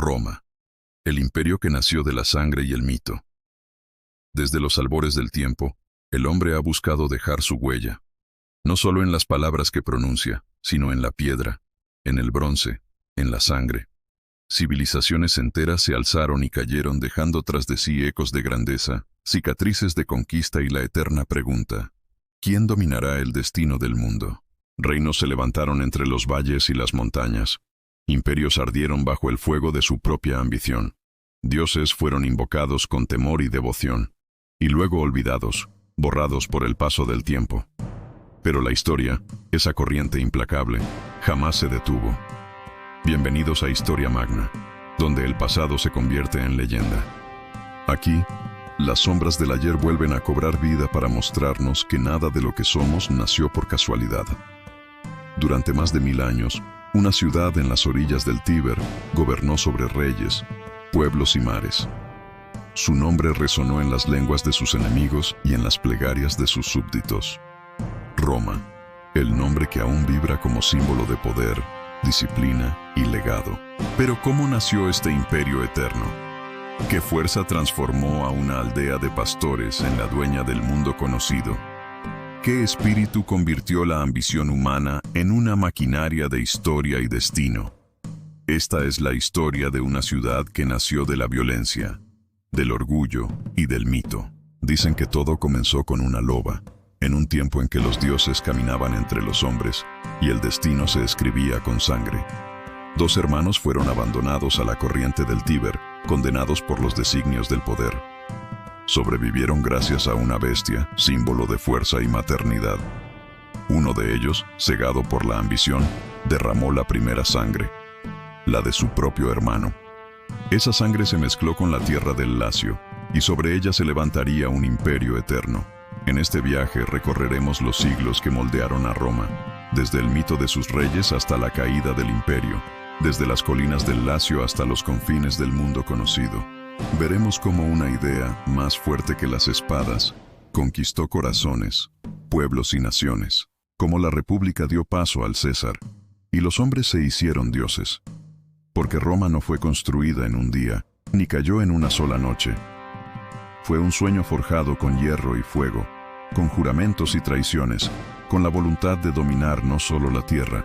Roma, el imperio que nació de la sangre y el mito. Desde los albores del tiempo, el hombre ha buscado dejar su huella, no solo en las palabras que pronuncia, sino en la piedra, en el bronce, en la sangre. Civilizaciones enteras se alzaron y cayeron dejando tras de sí ecos de grandeza, cicatrices de conquista y la eterna pregunta: ¿quién dominará el destino del mundo? Reinos se levantaron entre los valles y las montañas. Imperios ardieron bajo el fuego de su propia ambición. Dioses fueron invocados con temor y devoción, y luego olvidados, borrados por el paso del tiempo. Pero la historia, esa corriente implacable, jamás se detuvo. Bienvenidos a Historia Magna, donde el pasado se convierte en leyenda. Aquí, las sombras del ayer vuelven a cobrar vida para mostrarnos que nada de lo que somos nació por casualidad. Durante más de 1000 años, una ciudad en las orillas del Tíber gobernó sobre reyes, pueblos y mares. Su nombre resonó en las lenguas de sus enemigos y en las plegarias de sus súbditos. Roma, el nombre que aún vibra como símbolo de poder, disciplina y legado. Pero ¿cómo nació este imperio eterno? ¿Qué fuerza transformó a una aldea de pastores en la dueña del mundo conocido? ¿Qué espíritu convirtió la ambición humana en una maquinaria de historia y destino? Esta es la historia de una ciudad que nació de la violencia, del orgullo y del mito. Dicen que todo comenzó con una loba, en un tiempo en que los dioses caminaban entre los hombres y el destino se escribía con sangre. 2 hermanos fueron abandonados a la corriente del Tíber, condenados por los designios del poder. Sobrevivieron gracias a una bestia, símbolo de fuerza y maternidad. Uno de ellos, cegado por la ambición, derramó la primera sangre, la de su propio hermano. Esa sangre se mezcló con la tierra del Lacio, y sobre ella se levantaría un imperio eterno. En este viaje recorreremos los siglos que moldearon a Roma, desde el mito de sus reyes hasta la caída del imperio, desde las colinas del Lacio hasta los confines del mundo conocido. Veremos cómo una idea, más fuerte que las espadas, conquistó corazones, pueblos y naciones, cómo la república dio paso al César, y los hombres se hicieron dioses. Porque Roma no fue construida en un día, ni cayó en una sola noche. Fue un sueño forjado con hierro y fuego, con juramentos y traiciones, con la voluntad de dominar no solo la tierra,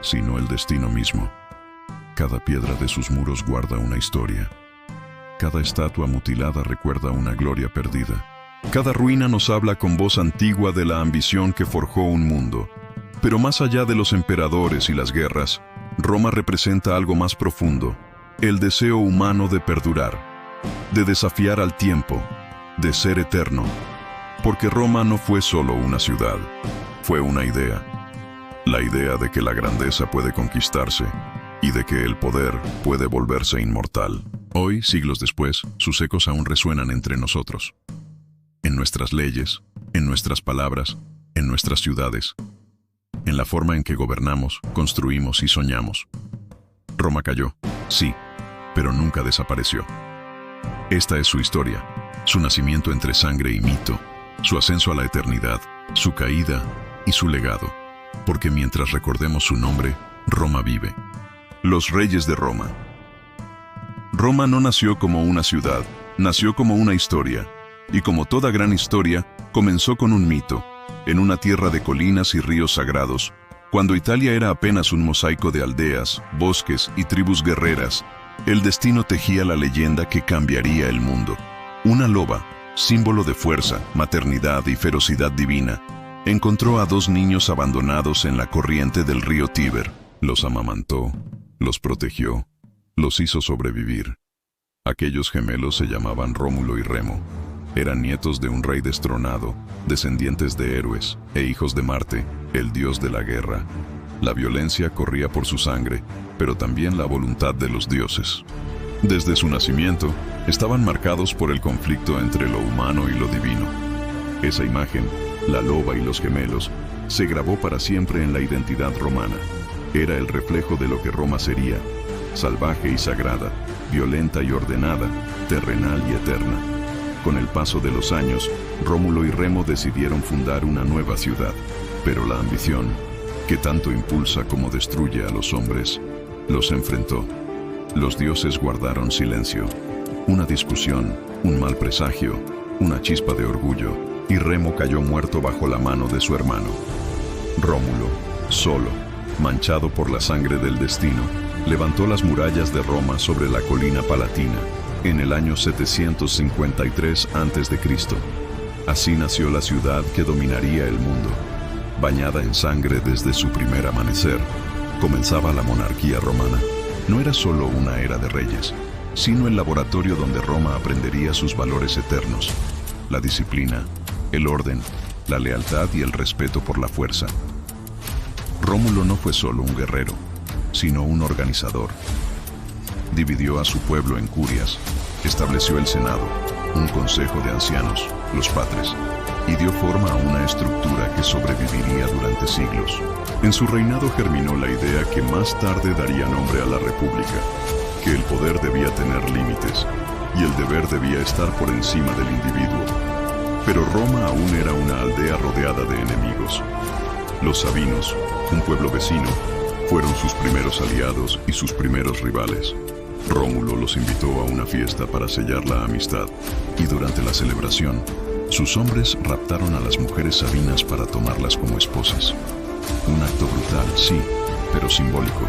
sino el destino mismo. Cada piedra de sus muros guarda una historia. Cada estatua mutilada recuerda una gloria perdida. Cada ruina nos habla con voz antigua de la ambición que forjó un mundo. Pero más allá de los emperadores y las guerras, Roma representa algo más profundo, el deseo humano de perdurar, de desafiar al tiempo, de ser eterno. Porque Roma no fue solo una ciudad, fue una idea. La idea de que la grandeza puede conquistarse y de que el poder puede volverse inmortal. Hoy, siglos después, sus ecos aún resuenan entre nosotros. En nuestras leyes, en nuestras palabras, en nuestras ciudades, en la forma en que gobernamos, construimos y soñamos. Roma cayó, sí, pero nunca desapareció. Esta es su historia, su nacimiento entre sangre y mito, su ascenso a la eternidad, su caída y su legado. Porque mientras recordemos su nombre, Roma vive. Los reyes de Roma. Roma no nació como una ciudad, nació como una historia. Y como toda gran historia, comenzó con un mito, en una tierra de colinas y ríos sagrados, cuando Italia era apenas un mosaico de aldeas, bosques y tribus guerreras. El destino tejía la leyenda que cambiaría el mundo. Una loba, símbolo de fuerza, maternidad y ferocidad divina, encontró a 2 niños abandonados en la corriente del río Tíber. Los amamantó, los protegió, los hizo sobrevivir. Aquellos gemelos se llamaban Rómulo y Remo. Eran nietos de un rey destronado, descendientes de héroes e hijos de Marte, el dios de la guerra. La violencia corría por su sangre, pero también la voluntad de los dioses. Desde su nacimiento, estaban marcados por el conflicto entre lo humano y lo divino. Esa imagen, la loba y los gemelos, se grabó para siempre en la identidad romana. Era el reflejo de lo que Roma sería: salvaje y sagrada, violenta y ordenada, terrenal y eterna. Con el paso de los años, Rómulo y Remo decidieron fundar una nueva ciudad, pero la ambición, que tanto impulsa como destruye a los hombres, los enfrentó. Los dioses guardaron silencio. Una discusión, un mal presagio, una chispa de orgullo, y Remo cayó muerto bajo la mano de su hermano. Rómulo, solo, manchado por la sangre del destino, levantó las murallas de Roma sobre la colina Palatina en el año 753 a.C. Así nació la ciudad que dominaría el mundo. Bañada en sangre desde su primer amanecer, comenzaba la monarquía romana. No era solo una era de reyes, sino el laboratorio donde Roma aprendería sus valores eternos: la disciplina, el orden, la lealtad y el respeto por la fuerza. Rómulo no fue solo un guerrero, sino un organizador. Dividió a su pueblo en curias, estableció el Senado, un consejo de ancianos, los patres, y dio forma a una estructura que sobreviviría durante siglos. En su reinado germinó la idea que más tarde daría nombre a la República, que el poder debía tener límites y el deber debía estar por encima del individuo. Pero Roma aún era una aldea rodeada de enemigos. Los sabinos, un pueblo vecino, fueron sus primeros aliados y sus primeros rivales. Rómulo los invitó a una fiesta para sellar la amistad, y durante la celebración, sus hombres raptaron a las mujeres sabinas para tomarlas como esposas. Un acto brutal, sí, pero simbólico.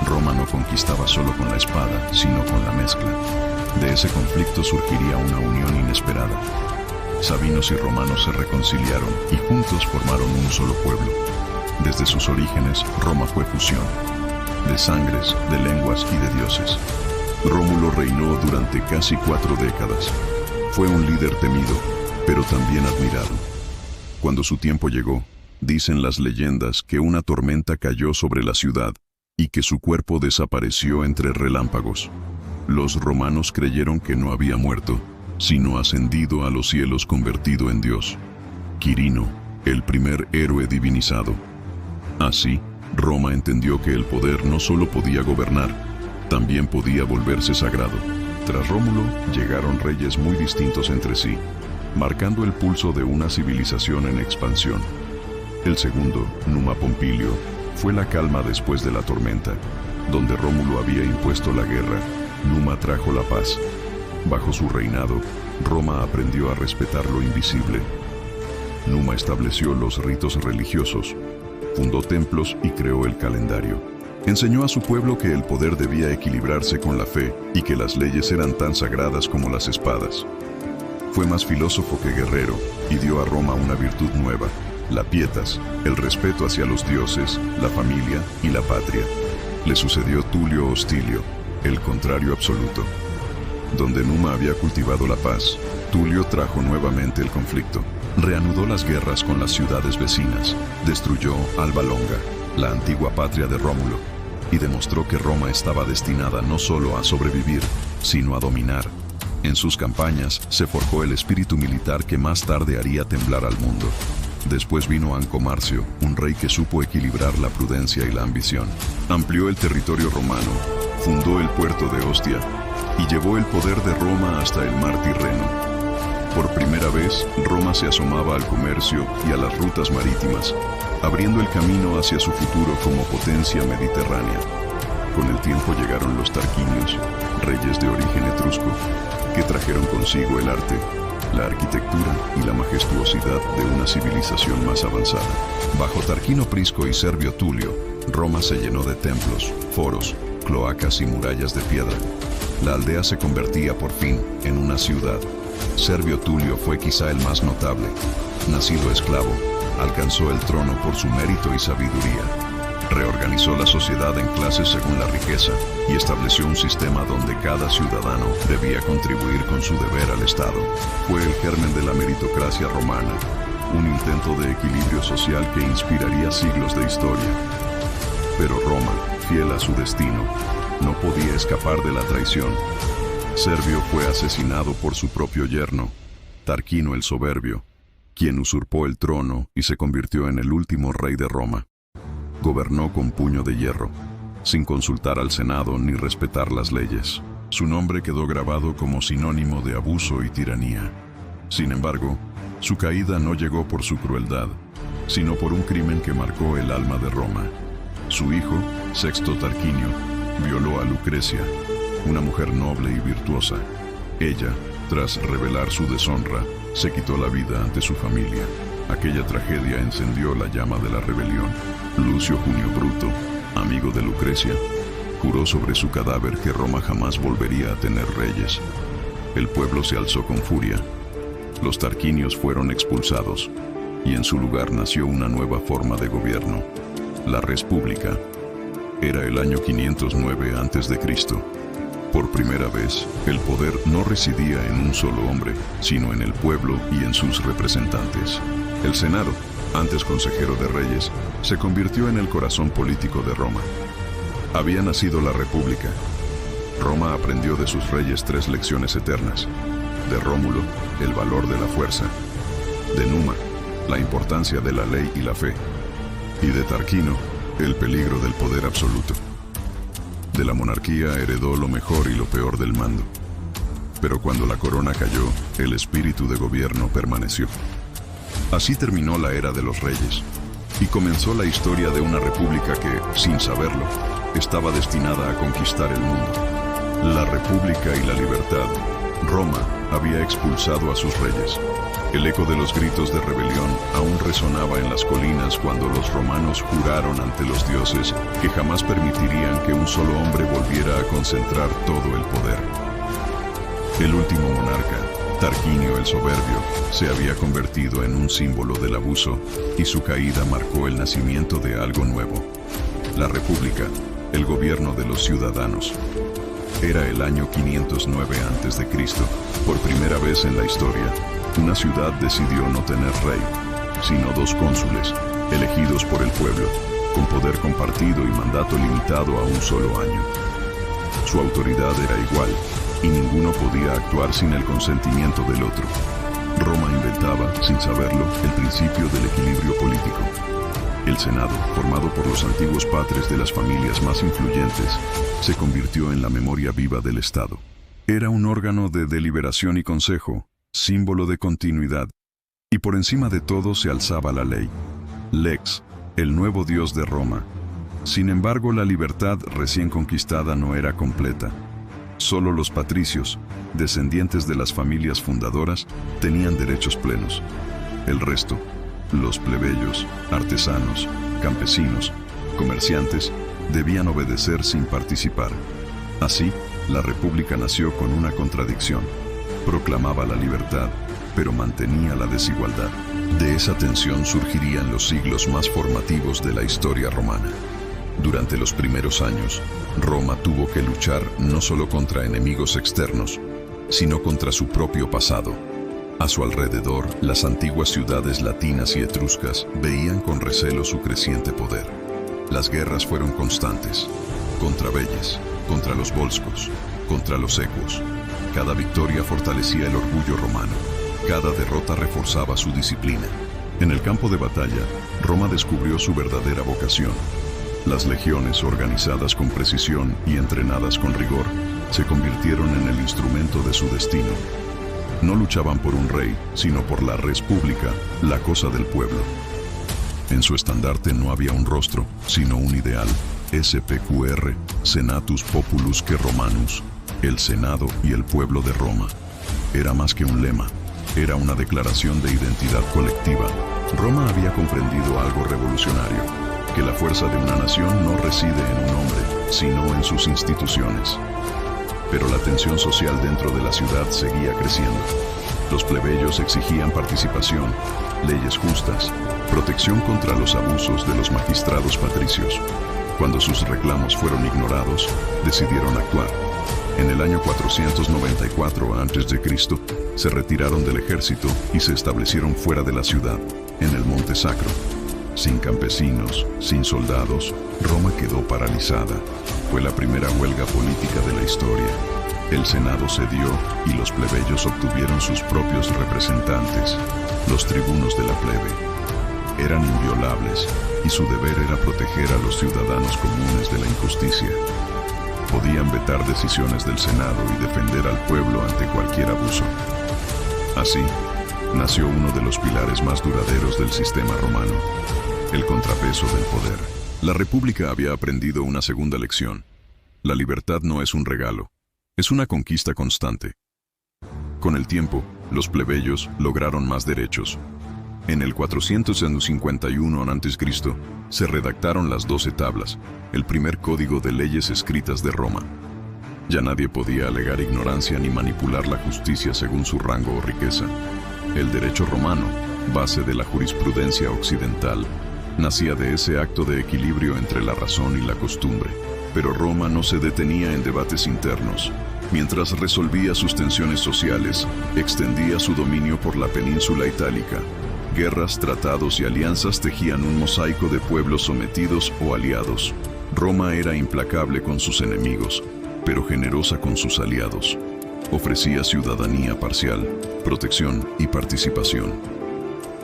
Roma no conquistaba solo con la espada, sino con la mezcla. De ese conflicto surgiría una unión inesperada. Sabinos y romanos se reconciliaron y juntos formaron un solo pueblo. Desde sus orígenes, Roma fue fusión, de sangres, de lenguas y de dioses. Rómulo reinó durante casi 4 décadas. Fue un líder temido, pero también admirado. Cuando su tiempo llegó, dicen las leyendas que una tormenta cayó sobre la ciudad y que su cuerpo desapareció entre relámpagos. Los romanos creyeron que no había muerto, sino ascendido a los cielos convertido en Dios. Quirino, el primer héroe divinizado. Así, Roma entendió que el poder no solo podía gobernar, también podía volverse sagrado. Tras Rómulo, llegaron reyes muy distintos entre sí, marcando el pulso de una civilización en expansión. El segundo, Numa Pompilio, fue la calma después de la tormenta. Donde Rómulo había impuesto la guerra, Numa trajo la paz. Bajo su reinado, Roma aprendió a respetar lo invisible. Numa estableció los ritos religiosos, fundó templos y creó el calendario. Enseñó a su pueblo que el poder debía equilibrarse con la fe y que las leyes eran tan sagradas como las espadas. Fue más filósofo que guerrero y dio a Roma una virtud nueva: la pietas, el respeto hacia los dioses, la familia y la patria. Le sucedió Tulio Hostilio, el contrario absoluto. Donde Numa había cultivado la paz, Tulio trajo nuevamente el conflicto. Reanudó las guerras con las ciudades vecinas, destruyó Alba Longa, la antigua patria de Rómulo, y demostró que Roma estaba destinada no solo a sobrevivir, sino a dominar. En sus campañas se forjó el espíritu militar que más tarde haría temblar al mundo. Después vino Ancomarcio, un rey que supo equilibrar la prudencia y la ambición. Amplió el territorio romano, fundó el puerto de Ostia y llevó el poder de Roma hasta el mar Tirreno. Por primera vez, Roma se asomaba al comercio y a las rutas marítimas, abriendo el camino hacia su futuro como potencia mediterránea. Con el tiempo llegaron los tarquinios, reyes de origen etrusco, que trajeron consigo el arte, la arquitectura y la majestuosidad de una civilización más avanzada. Bajo Tarquino Prisco y Servio Tulio, Roma se llenó de templos, foros, cloacas y murallas de piedra. La aldea se convertía por fin en una ciudad. Servio Tulio fue quizá el más notable. Nacido esclavo, alcanzó el trono por su mérito y sabiduría. Reorganizó la sociedad en clases según la riqueza y estableció un sistema donde cada ciudadano debía contribuir con su deber al Estado. Fue el germen de la meritocracia romana, un intento de equilibrio social que inspiraría siglos de historia. Pero Roma, fiel a su destino, no podía escapar de la traición. Servio fue asesinado por su propio yerno, Tarquino el Soberbio, quien usurpó el trono y se convirtió en el último rey de Roma. Gobernó con puño de hierro, sin consultar al Senado ni respetar las leyes. Su nombre quedó grabado como sinónimo de abuso y tiranía. Sin embargo, su caída no llegó por su crueldad, sino por un crimen que marcó el alma de Roma. Su hijo, Sexto Tarquinio, violó a Lucrecia, una mujer noble y virtuosa. Ella, tras revelar su deshonra, se quitó la vida ante su familia. Aquella tragedia encendió la llama de la rebelión. Lucio Junio Bruto, amigo de Lucrecia, juró sobre su cadáver que Roma jamás volvería a tener reyes. El pueblo se alzó con furia. Los tarquinios fueron expulsados, y en su lugar nació una nueva forma de gobierno, la República. Era el año 509 a.C. Por primera vez, el poder no residía en un solo hombre, sino en el pueblo y en sus representantes. El Senado, antes consejero de reyes, se convirtió en el corazón político de Roma. Había nacido la República. Roma aprendió de sus reyes 3 lecciones eternas. De Rómulo, el valor de la fuerza. De Numa, la importancia de la ley y la fe. Y de Tarquino, el peligro del poder absoluto. De la monarquía heredó lo mejor y lo peor del mando. Pero cuando la corona cayó, el espíritu de gobierno permaneció. Así terminó la era de los reyes, y comenzó la historia de una república que, sin saberlo, estaba destinada a conquistar el mundo. La república y la libertad. Roma había expulsado a sus reyes. El eco de los gritos de rebelión aún resonaba en las colinas cuando los romanos juraron ante los dioses que jamás permitirían que un solo hombre volviera a concentrar todo el poder. El último monarca, Tarquinio el Soberbio, se había convertido en un símbolo del abuso, y su caída marcó el nacimiento de algo nuevo. La República, el gobierno de los ciudadanos. Era el año 509 a.C. Por primera vez en la historia, una ciudad decidió no tener rey, sino 2 cónsules, elegidos por el pueblo, con poder compartido y mandato limitado a un solo año. Su autoridad era igual, y ninguno podía actuar sin el consentimiento del otro. Roma inventaba, sin saberlo, el principio del equilibrio político. El Senado, formado por los antiguos patres de las familias más influyentes, se convirtió en la memoria viva del Estado. Era un órgano de deliberación y consejo, símbolo de continuidad, y por encima de todo se alzaba la ley. Lex, el nuevo dios de Roma. Sin embargo, la libertad recién conquistada no era completa. Solo los patricios, descendientes de las familias fundadoras, tenían derechos plenos. El resto, los plebeyos, artesanos, campesinos, comerciantes, debían obedecer sin participar. Así, la República nació con una contradicción. Proclamaba la libertad, pero mantenía la desigualdad. De esa tensión surgirían los siglos más formativos de la historia romana. Durante los primeros años, Roma tuvo que luchar no solo contra enemigos externos, sino contra su propio pasado. A su alrededor, las antiguas ciudades latinas y etruscas veían con recelo su creciente poder. Las guerras fueron constantes, contra Veyes, contra los volscos, contra los equos. Cada victoria fortalecía el orgullo romano, cada derrota reforzaba su disciplina. En el campo de batalla, Roma descubrió su verdadera vocación. Las legiones, organizadas con precisión y entrenadas con rigor, se convirtieron en el instrumento de su destino. No luchaban por un rey, sino por la República, la cosa del pueblo. En su estandarte no había un rostro, sino un ideal. SPQR, Senatus Populus que Romanus, el Senado y el pueblo de Roma. Era más que un lema, era una declaración de identidad colectiva. Roma había comprendido algo revolucionario, que la fuerza de una nación no reside en un hombre, sino en sus instituciones. Pero la tensión social dentro de la ciudad seguía creciendo. Los plebeyos exigían participación, leyes justas, protección contra los abusos de los magistrados patricios. Cuando sus reclamos fueron ignorados, decidieron actuar. En el año 494 a.C., se retiraron del ejército y se establecieron fuera de la ciudad, en el Monte Sacro. Sin campesinos, sin soldados, Roma quedó paralizada. Fue la primera huelga política de la historia. El Senado cedió y los plebeyos obtuvieron sus propios representantes, los tribunos de la plebe. Eran inviolables y su deber era proteger a los ciudadanos comunes de la injusticia. Podían vetar decisiones del Senado y defender al pueblo ante cualquier abuso. Así, nació uno de los pilares más duraderos del sistema romano, el contrapeso del poder. La República había aprendido una segunda lección. La libertad no es un regalo, Es una conquista constante. Con el tiempo, los plebeyos lograron más derechos. En el 451 a.C. se redactaron las 12 tablas, el primer código de leyes escritas de Roma. Ya nadie podía alegar ignorancia ni manipular la justicia según su rango o riqueza. El derecho romano, base de la jurisprudencia occidental, nacía de ese acto de equilibrio entre la razón y la costumbre. Pero Roma no se detenía en debates internos. Mientras resolvía sus tensiones sociales, extendía su dominio por la península itálica. Guerras, tratados y alianzas tejían un mosaico de pueblos sometidos o aliados. Roma era implacable con sus enemigos, pero generosa con sus aliados. Ofrecía ciudadanía parcial, protección y participación.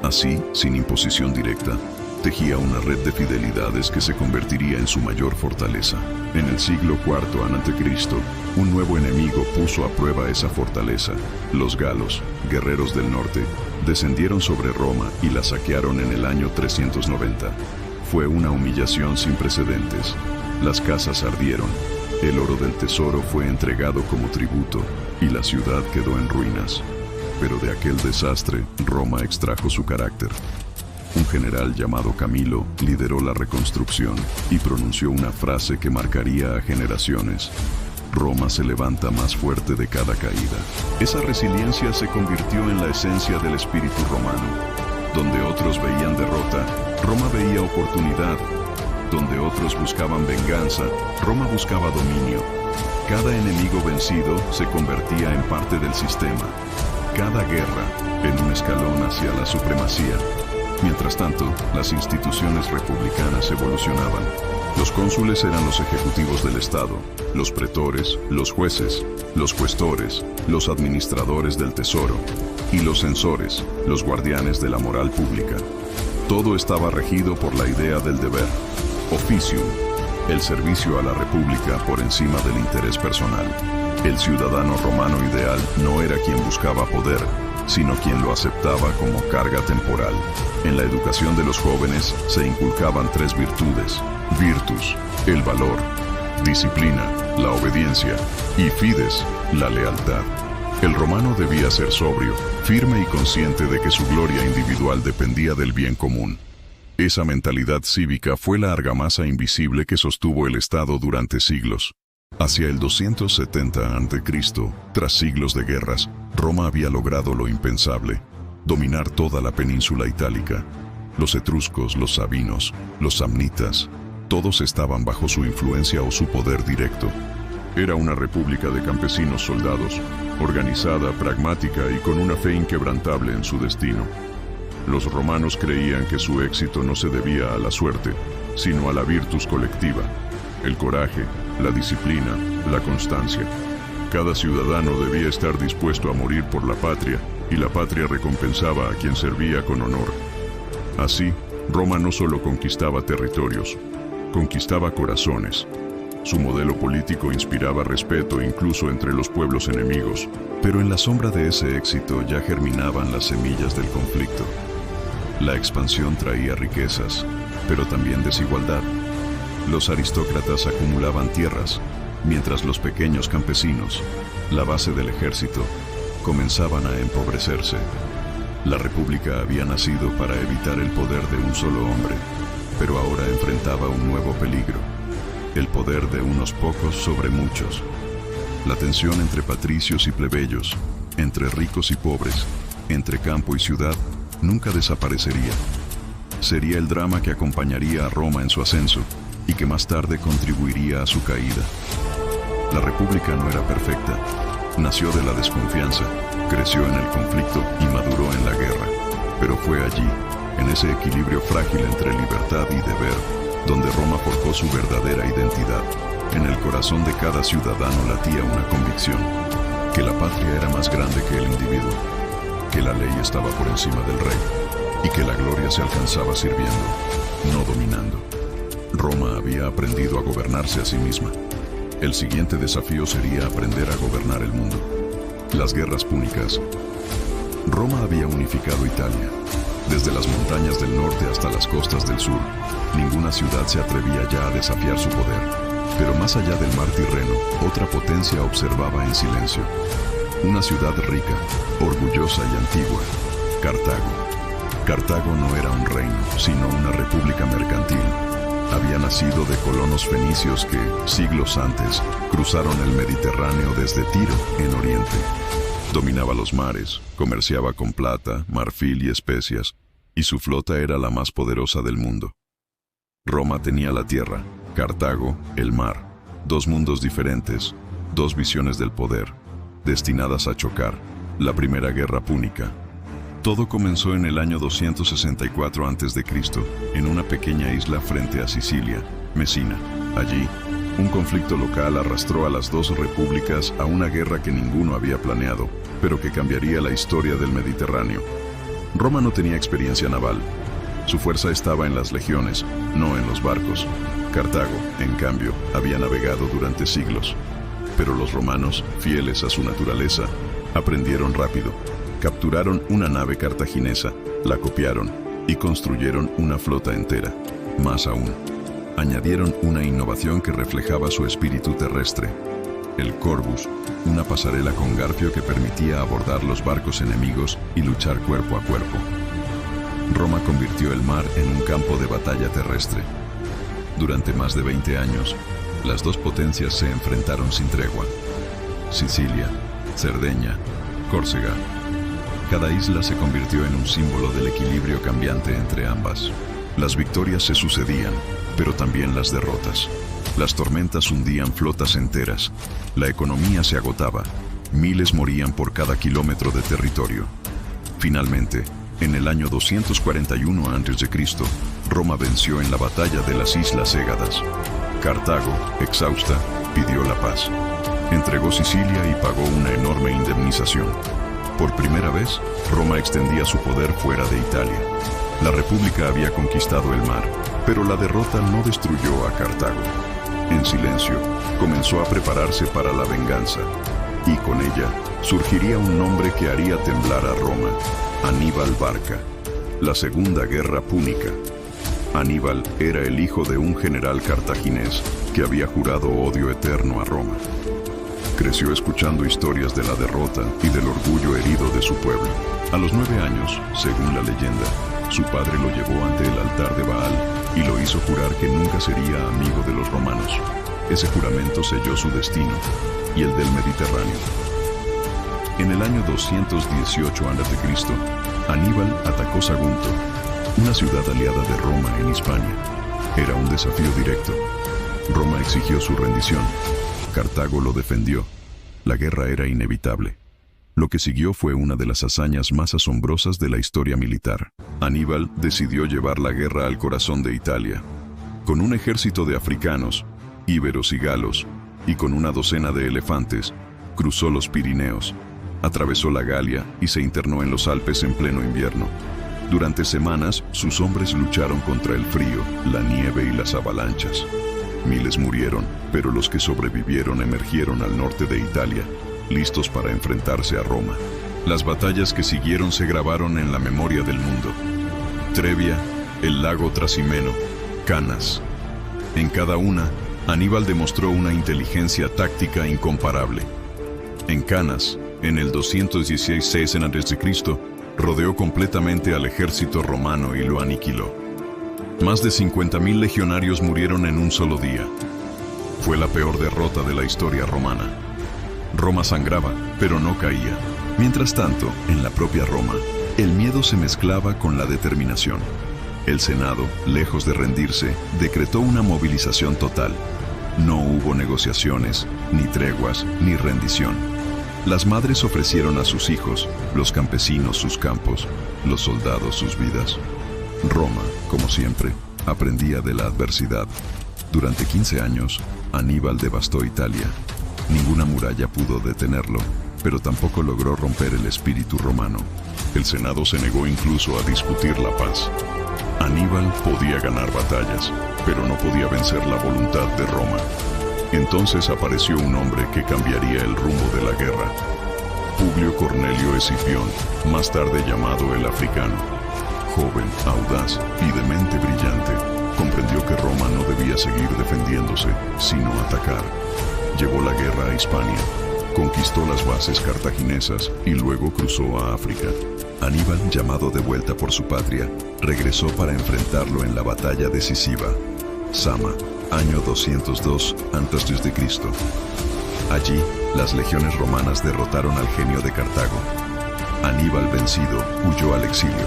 Así, sin imposición directa, tejía una red de fidelidades que se convertiría en su mayor fortaleza. En el siglo IV a.C., un nuevo enemigo puso a prueba esa fortaleza. Los galos, guerreros del norte, descendieron sobre Roma y la saquearon en el año 390. Fue una humillación sin precedentes. Las casas ardieron, el oro del tesoro fue entregado como tributo y la ciudad quedó en ruinas. Pero de aquel desastre, Roma extrajo su carácter. Un general llamado Camilo lideró la reconstrucción y pronunció una frase que marcaría a generaciones. Roma se levanta más fuerte de cada caída. Esa resiliencia se convirtió en la esencia del espíritu romano. Donde otros veían derrota, Roma veía oportunidad. Donde otros buscaban venganza, Roma buscaba dominio. Cada enemigo vencido se convertía en parte del sistema. Cada guerra en un escalón hacia la supremacía. Mientras tanto, las instituciones republicanas evolucionaban. Los cónsules eran los ejecutivos del Estado, los pretores, los jueces, los cuestores, los administradores del tesoro, y los censores, los guardianes de la moral pública. Todo estaba regido por la idea del deber, officium, el servicio a la república por encima del interés personal. El ciudadano romano ideal no era quien buscaba poder, sino quien lo aceptaba como carga temporal. En la educación de los jóvenes se inculcaban 3 virtudes: virtus, el valor; disciplina, la obediencia; y fides, la lealtad. El romano debía ser sobrio, firme y consciente de que su gloria individual dependía del bien común. Esa mentalidad cívica fue la argamasa invisible que sostuvo el Estado durante siglos. Hacia el 270 a.C., tras siglos de guerras, Roma había logrado lo impensable: dominar toda la península itálica. Los etruscos, los sabinos, los samnitas, todos estaban bajo su influencia o su poder directo. Era una república de campesinos soldados, organizada, pragmática y con una fe inquebrantable en su destino. Los romanos creían que su éxito no se debía a la suerte, sino a la virtus colectiva: el coraje, la disciplina, la constancia. Cada ciudadano debía estar dispuesto a morir por la patria, y la patria recompensaba a quien servía con honor. Así, Roma no solo conquistaba territorios, conquistaba corazones. Su modelo político inspiraba respeto incluso entre los pueblos enemigos. Pero en la sombra de ese éxito ya germinaban las semillas del conflicto. La expansión traía riquezas, pero también desigualdad. Los aristócratas acumulaban tierras, mientras los pequeños campesinos, la base del ejército, comenzaban a empobrecerse. La república había nacido para evitar el poder de un solo hombre, pero ahora enfrentaba un nuevo peligro: el poder de unos pocos sobre muchos. La tensión entre patricios y plebeyos, entre ricos y pobres, entre campo y ciudad, nunca desaparecería. Sería el drama que acompañaría a Roma en su ascenso y que más tarde contribuiría a su caída. La república no era perfecta. Nació de la desconfianza, creció en el conflicto y maduró en la guerra. Pero fue allí, en ese equilibrio frágil entre libertad y deber, donde Roma forjó su verdadera identidad. En el corazón de cada ciudadano latía una convicción: que la patria era más grande que el individuo, que la ley estaba por encima del rey, y que la gloria se alcanzaba sirviendo, no dominando. Roma había aprendido a gobernarse a sí misma. El siguiente desafío sería aprender a gobernar el mundo. Las guerras púnicas. Roma había unificado Italia. Desde las montañas del norte hasta las costas del sur, ninguna ciudad se atrevía ya a desafiar su poder. Pero más allá del mar Tirreno, otra potencia observaba en silencio. Una ciudad rica, orgullosa y antigua, Cartago. Cartago no era un reino, sino una república mercantil. Había nacido de colonos fenicios que, siglos antes, cruzaron el Mediterráneo desde Tiro, en Oriente. Dominaba los mares, comerciaba con plata, marfil y especias, y su flota era la más poderosa del mundo. Roma tenía la tierra, Cartago, el mar, dos mundos diferentes, dos visiones del poder, destinadas a chocar, la primera guerra púnica. Todo comenzó en el año 264 a.C., en una pequeña isla frente a Sicilia, Mesina. Allí, un conflicto local arrastró a las dos repúblicas a una guerra que ninguno había planeado, pero que cambiaría la historia del Mediterráneo. Roma no tenía experiencia naval. Su fuerza estaba en las legiones, no en los barcos. Cartago, en cambio, había navegado durante siglos. Pero los romanos, fieles a su naturaleza, aprendieron rápido. Capturaron una nave cartaginesa, la copiaron y construyeron una flota entera. Más aún, añadieron una innovación que reflejaba su espíritu terrestre: el Corvus, una pasarela con garfio que permitía abordar los barcos enemigos y luchar cuerpo a cuerpo. Roma convirtió el mar en un campo de batalla terrestre. Durante más de 20 años, las dos potencias se enfrentaron sin tregua. Sicilia, Cerdeña, Córcega. Cada isla se convirtió en un símbolo del equilibrio cambiante entre ambas. Las victorias se sucedían, pero también las derrotas. Las tormentas hundían flotas enteras. La economía se agotaba. Miles morían por cada kilómetro de territorio. Finalmente, en el año 241 a.C., Roma venció en la batalla de las Islas Égadas. Cartago, exhausta, pidió la paz. Entregó Sicilia y pagó una enorme indemnización. Por primera vez, Roma extendía su poder fuera de Italia. La República había conquistado el mar, pero la derrota no destruyó a Cartago. En silencio, comenzó a prepararse para la venganza, y con ella surgiría un nombre que haría temblar a Roma: Aníbal Barca. La Segunda Guerra Púnica. Aníbal era el hijo de un general cartaginés que había jurado odio eterno a Roma. Creció escuchando historias de la derrota y del orgullo herido de su pueblo. A los 9 años, según la leyenda, su padre lo llevó ante el altar de Baal y lo hizo jurar que nunca sería amigo de los romanos. Ese juramento selló su destino y el del Mediterráneo. En el año 218 a.C., Aníbal atacó Sagunto, una ciudad aliada de Roma en Hispania. Era un desafío directo. Roma exigió su rendición. Cartago lo defendió. La guerra era inevitable. Lo que siguió fue una de las hazañas más asombrosas de la historia militar. Aníbal decidió llevar la guerra al corazón de Italia. Con un ejército de africanos, íberos y galos, y con una docena de elefantes, cruzó los Pirineos, atravesó la Galia y se internó en los Alpes en pleno invierno. Durante semanas, sus hombres lucharon contra el frío, la nieve y las avalanchas. Miles murieron, pero los que sobrevivieron emergieron al norte de Italia, listos para enfrentarse a Roma. Las batallas que siguieron se grabaron en la memoria del mundo. Trebia, el lago Trasimeno, Canas. En cada una, Aníbal demostró una inteligencia táctica incomparable. En Canas, en el 216 a.C., rodeó completamente al ejército romano y lo aniquiló. Más de 50.000 legionarios murieron en un solo día. Fue la peor derrota de la historia romana. Roma sangraba, pero no caía. Mientras tanto, en la propia Roma, el miedo se mezclaba con la determinación. El Senado, lejos de rendirse, decretó una movilización total. No hubo negociaciones, ni treguas, ni rendición. Las madres ofrecieron a sus hijos, los campesinos sus campos, los soldados sus vidas. Roma, como siempre, aprendía de la adversidad. Durante 15 años, Aníbal devastó Italia. Ninguna muralla pudo detenerlo, pero tampoco logró romper el espíritu romano. El Senado se negó incluso a discutir la paz. Aníbal podía ganar batallas, pero no podía vencer la voluntad de Roma. Entonces apareció un hombre que cambiaría el rumbo de la guerra: Publio Cornelio Escipión, más tarde llamado el Africano. Joven, audaz y de mente brillante, Comprendió que Roma no debía seguir defendiéndose, sino atacar. Llevó la guerra a Hispania, conquistó las bases cartaginesas y luego cruzó a África. Aníbal, llamado de vuelta por su patria, regresó para enfrentarlo en la batalla decisiva, Zama, año 202 a.C. Allí, las legiones romanas derrotaron al genio de Cartago. Aníbal, vencido, huyó al exilio.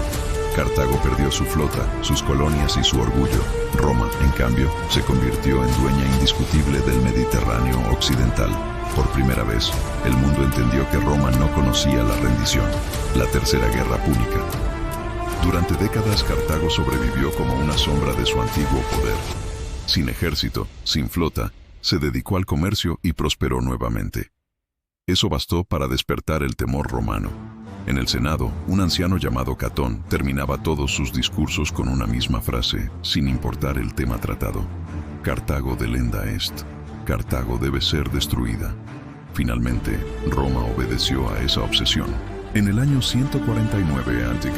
Cartago perdió su flota, sus colonias y su orgullo. Roma, en cambio, se convirtió en dueña indiscutible del Mediterráneo occidental. Por primera vez, el mundo entendió que Roma no conocía la rendición, la Tercera Guerra Púnica. Durante décadas, Cartago sobrevivió como una sombra de su antiguo poder. Sin ejército, sin flota, se dedicó al comercio y prosperó nuevamente. Eso bastó para despertar el temor romano. En el Senado, un anciano llamado Catón terminaba todos sus discursos con una misma frase, sin importar el tema tratado: Cartago delenda est. Cartago debe ser destruida. Finalmente, Roma obedeció a esa obsesión. En el año 149 a.C.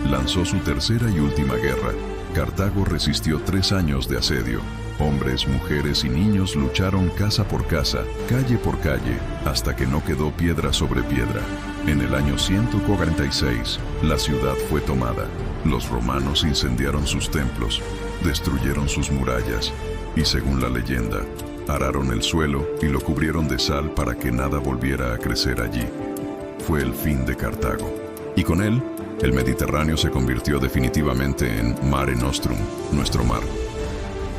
lanzó su tercera y última guerra. Cartago resistió 3 años de asedio. Hombres, mujeres y niños lucharon casa por casa, calle por calle, hasta que no quedó piedra sobre piedra. En el año 146, la ciudad fue tomada. Los romanos incendiaron sus templos, destruyeron sus murallas y, según la leyenda, araron el suelo y lo cubrieron de sal para que nada volviera a crecer allí. Fue el fin de Cartago. Y con él, el Mediterráneo se convirtió definitivamente en Mare Nostrum, nuestro mar.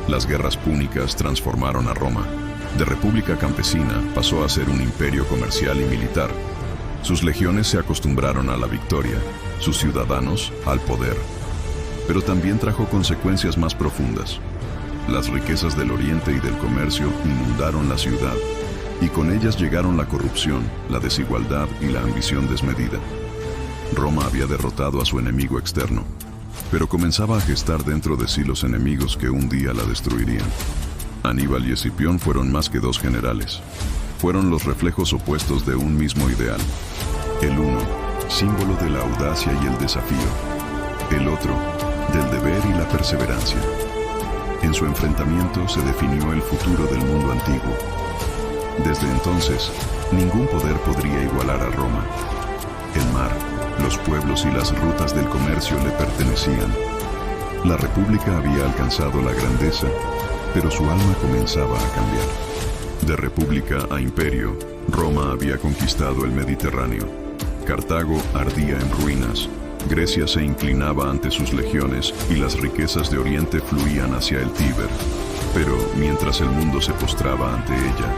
Las guerras púnicas transformaron a Roma. De república campesina pasó a ser un imperio comercial y militar. Sus legiones se acostumbraron a la victoria, sus ciudadanos al poder. Pero también trajo consecuencias más profundas. Las riquezas del oriente y del comercio inundaron la ciudad, y con ellas llegaron la corrupción, la desigualdad y la ambición desmedida. Roma había derrotado a su enemigo externo, pero comenzaba a gestar dentro de sí los enemigos que un día la destruirían. Aníbal y Escipión fueron más que 2 generales. Fueron los reflejos opuestos de un mismo ideal. El uno, símbolo de la audacia y el desafío. El otro, del deber y la perseverancia. En su enfrentamiento se definió el futuro del mundo antiguo. Desde entonces, ningún poder podría igualar a Roma. El mar, los pueblos y las rutas del comercio le pertenecían. La república había alcanzado la grandeza, pero su alma comenzaba a cambiar. De república a imperio, Roma había conquistado el Mediterráneo. Cartago ardía en ruinas, Grecia se inclinaba ante sus legiones y las riquezas de Oriente fluían hacia el Tíber. Pero mientras el mundo se postraba ante ella,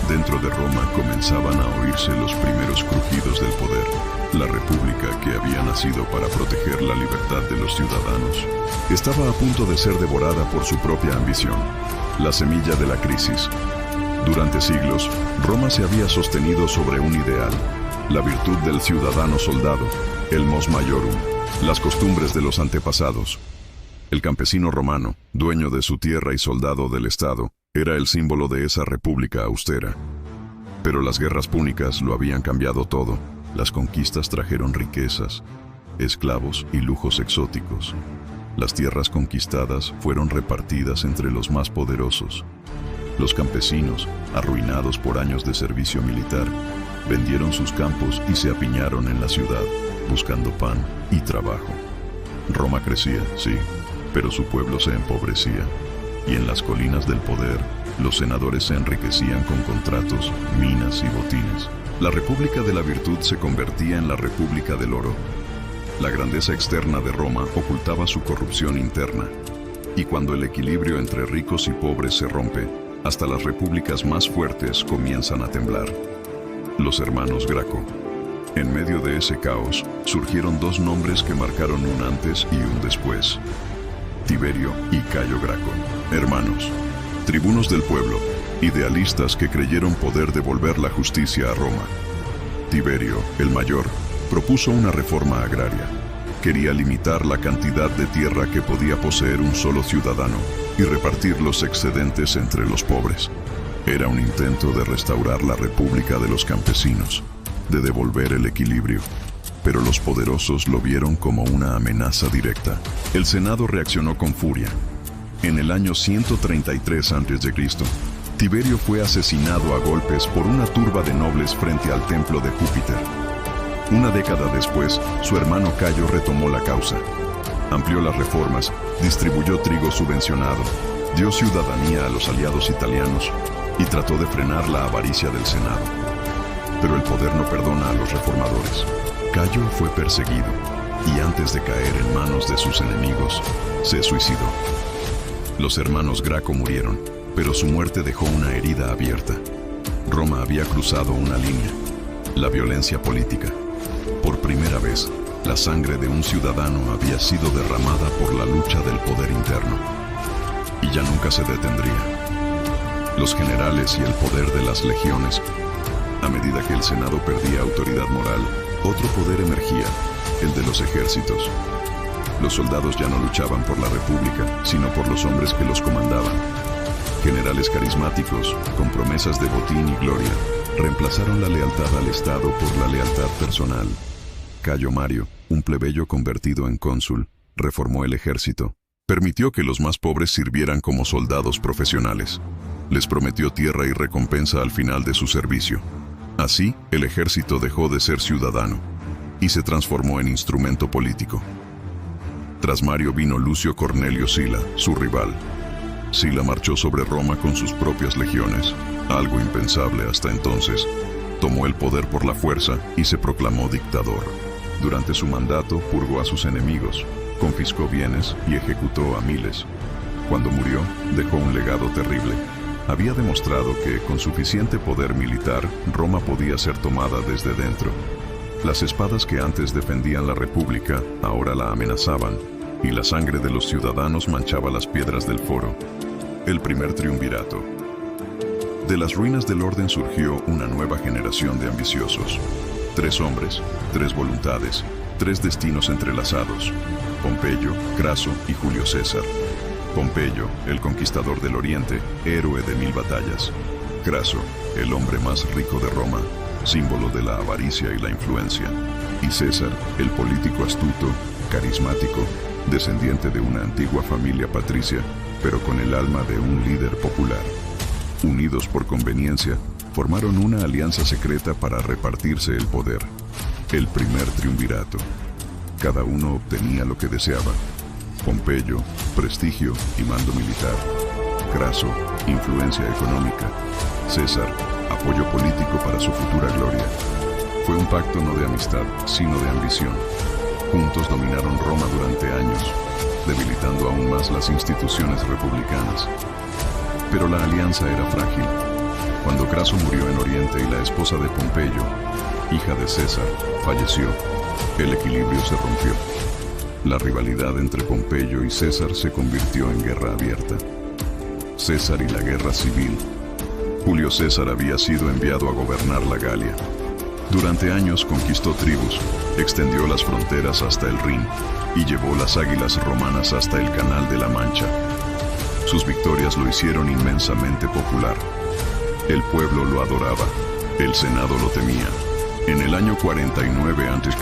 dentro de Roma comenzaban a oírse los primeros crujidos del poder. La república, que había nacido para proteger la libertad de los ciudadanos, estaba a punto de ser devorada por su propia ambición, la semilla de la crisis. Durante siglos, Roma se había sostenido sobre un ideal, la virtud del ciudadano soldado, el mos maiorum, las costumbres de los antepasados. El campesino romano, dueño de su tierra y soldado del Estado, era el símbolo de esa república austera. Pero las guerras púnicas lo habían cambiado todo. Las conquistas trajeron riquezas, esclavos y lujos exóticos. Las tierras conquistadas fueron repartidas entre los más poderosos. Los campesinos, arruinados por años de servicio militar, vendieron sus campos y se apiñaron en la ciudad, buscando pan y trabajo. Roma crecía, sí, pero su pueblo se empobrecía. Y en las colinas del poder, los senadores se enriquecían con contratos, minas y botines. La República de la Virtud se convertía en la República del Oro. La grandeza externa de Roma ocultaba su corrupción interna. Y cuando el equilibrio entre ricos y pobres se rompe, hasta las repúblicas más fuertes comienzan a temblar. Los hermanos Graco. En medio de ese caos, surgieron 2 nombres que marcaron un antes y un después: Tiberio y Cayo Graco. Hermanos, tribunos del pueblo, idealistas que creyeron poder devolver la justicia a Roma. Tiberio, el mayor, propuso una reforma agraria. Quería limitar la cantidad de tierra que podía poseer un solo ciudadano y repartir los excedentes entre los pobres. Era un intento de restaurar la república de los campesinos, de devolver el equilibrio. Pero los poderosos lo vieron como una amenaza directa. El Senado reaccionó con furia. En el año 133 a.C., Tiberio fue asesinado a golpes por una turba de nobles frente al templo de Júpiter. Una década después, su hermano Cayo retomó la causa. Amplió las reformas, distribuyó trigo subvencionado, dio ciudadanía a los aliados italianos y trató de frenar la avaricia del Senado. Pero el poder no perdona a los reformadores. Cayo fue perseguido y antes de caer en manos de sus enemigos, se suicidó. Los hermanos Graco murieron, pero su muerte dejó una herida abierta. Roma había cruzado una línea: la violencia política. Por primera vez, la sangre de un ciudadano había sido derramada por la lucha del poder interno. Y ya nunca se detendría. Los generales y el poder de las legiones. A medida que el Senado perdía autoridad moral, otro poder emergía: el de los ejércitos. Los soldados ya no luchaban por la república, sino por los hombres que los comandaban. Generales carismáticos, con promesas de botín y gloria, reemplazaron la lealtad al Estado por la lealtad personal. Cayo Mario, un plebeyo convertido en cónsul, reformó el ejército. Permitió que los más pobres sirvieran como soldados profesionales. Les prometió tierra y recompensa al final de su servicio. Así, el ejército dejó de ser ciudadano y se transformó en instrumento político. Tras Mario vino Lucio Cornelio Sila, su rival. Sila marchó sobre Roma con sus propias legiones, algo impensable hasta entonces. Tomó el poder por la fuerza y se proclamó dictador. Durante su mandato purgó a sus enemigos, confiscó bienes y ejecutó a miles. Cuando murió, dejó un legado terrible. Había demostrado que, con suficiente poder militar, Roma podía ser tomada desde dentro. Las espadas que antes defendían la República, ahora la amenazaban, y la sangre de los ciudadanos manchaba las piedras del foro. El primer triunvirato. De las ruinas del orden surgió una nueva generación de ambiciosos. 3 hombres, 3 voluntades, 3 destinos entrelazados: Pompeyo, Craso y Julio César. Pompeyo, el conquistador del Oriente, héroe de 1000 batallas. Craso, el hombre más rico de Roma, símbolo de la avaricia y la influencia. Y César, el político astuto, carismático, descendiente de una antigua familia patricia, pero con el alma de un líder popular. Unidos por conveniencia, formaron una alianza secreta para repartirse el poder. El primer triunvirato. Cada uno obtenía lo que deseaba: Pompeyo, prestigio y mando militar; Craso, influencia económica; César, apoyo político para su futura gloria. Fue un pacto no de amistad, sino de ambición. Juntos dominaron Roma durante años, debilitando aún más las instituciones republicanas. Pero la alianza era frágil. Cuando Craso murió en Oriente y la esposa de Pompeyo, hija de César, falleció, el equilibrio se rompió. La rivalidad entre Pompeyo y César se convirtió en guerra abierta. César y la guerra civil. Julio César había sido enviado a gobernar la Galia. Durante años conquistó tribus, extendió las fronteras hasta el Rin y llevó las águilas romanas hasta el Canal de la Mancha. Sus victorias lo hicieron inmensamente popular. El pueblo lo adoraba, el Senado lo temía. En el año 49 a.C.,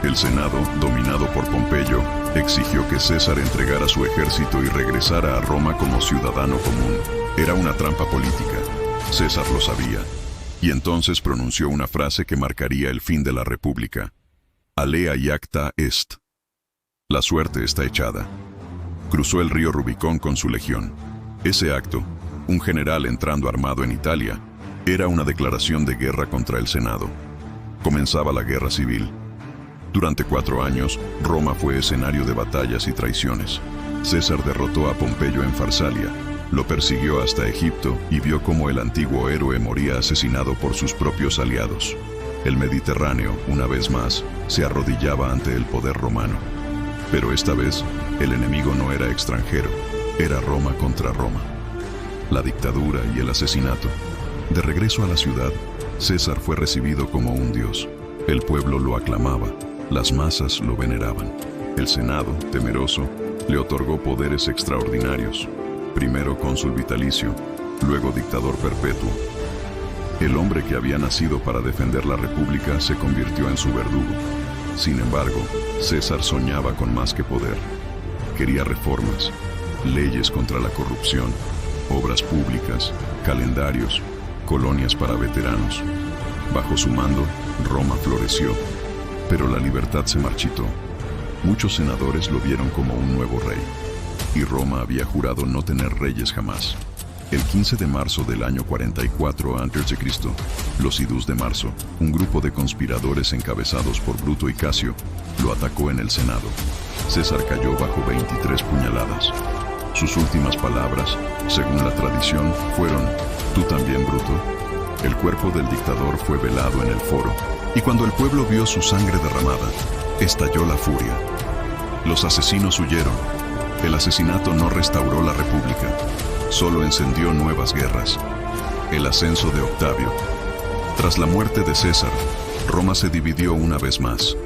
el Senado, dominado por Pompeyo, exigió que César entregara su ejército y regresara a Roma como ciudadano común. Era una trampa política. César lo sabía, y entonces pronunció una frase que marcaría el fin de la República: Alea iacta est. La suerte está echada. Cruzó el río Rubicón con su legión. Ese acto, un general entrando armado en Italia, era una declaración de guerra contra el Senado. Comenzaba la guerra civil. Durante 4 años, Roma fue escenario de batallas y traiciones. César derrotó a Pompeyo en Farsalia, lo persiguió hasta Egipto y vio cómo el antiguo héroe moría asesinado por sus propios aliados. El Mediterráneo, una vez más, se arrodillaba ante el poder romano. Pero esta vez, el enemigo no era extranjero, era Roma contra Roma. La dictadura y el asesinato. De regreso a la ciudad, César fue recibido como un dios. El pueblo lo aclamaba, las masas lo veneraban. El Senado, temeroso, le otorgó poderes extraordinarios. Primero cónsul vitalicio, luego dictador perpetuo. El hombre que había nacido para defender la República se convirtió en su verdugo. Sin embargo, César soñaba con más que poder. Quería reformas. leyes contra la corrupción, obras públicas, calendarios, colonias para veteranos. Bajo su mando, Roma floreció, pero la libertad se marchitó. Muchos senadores lo vieron como un nuevo rey, y Roma había jurado no tener reyes jamás. El 15 de marzo del año 44 a.C., los idus de marzo, un grupo de conspiradores encabezados por Bruto y Casio, lo atacó en el Senado. César cayó bajo 23 puñaladas. Sus últimas palabras, según la tradición, fueron: «¿Tú también, Bruto?». El cuerpo del dictador fue velado en el foro, y cuando el pueblo vio su sangre derramada, estalló la furia. Los asesinos huyeron. El asesinato no restauró la república, solo encendió nuevas guerras. El ascenso de Octavio. Tras la muerte de César, Roma se dividió una vez más.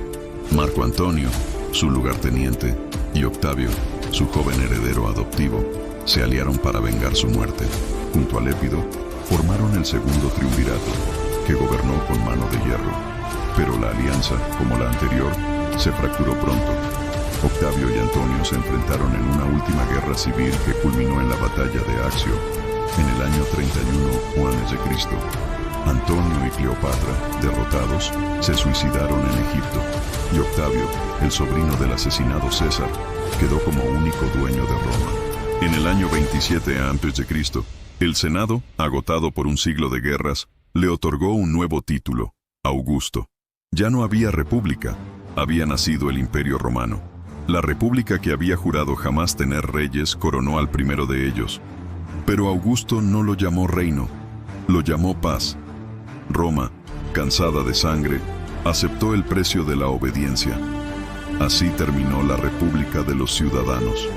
Marco Antonio, su lugarteniente, y Octavio, su joven heredero adoptivo, se aliaron para vengar su muerte. Junto a Lépido, formaron el segundo triunvirato, que gobernó con mano de hierro. Pero la alianza, como la anterior, se fracturó pronto. Octavio y Antonio se enfrentaron en una última guerra civil que culminó en la batalla de Accio, en el año 31 a.C. Antonio y Cleopatra, derrotados, se suicidaron en Egipto, y Octavio, el sobrino del asesinado César, quedó como único dueño de Roma. En el año 27 a.C., el Senado, agotado por un siglo de guerras, le otorgó un nuevo título: Augusto. Ya no había república, había nacido el Imperio Romano. La república que había jurado jamás tener reyes coronó al primero de ellos. Pero Augusto no lo llamó reino, lo llamó paz. Roma, cansada de sangre, aceptó el precio de la obediencia. Así terminó la República de los Ciudadanos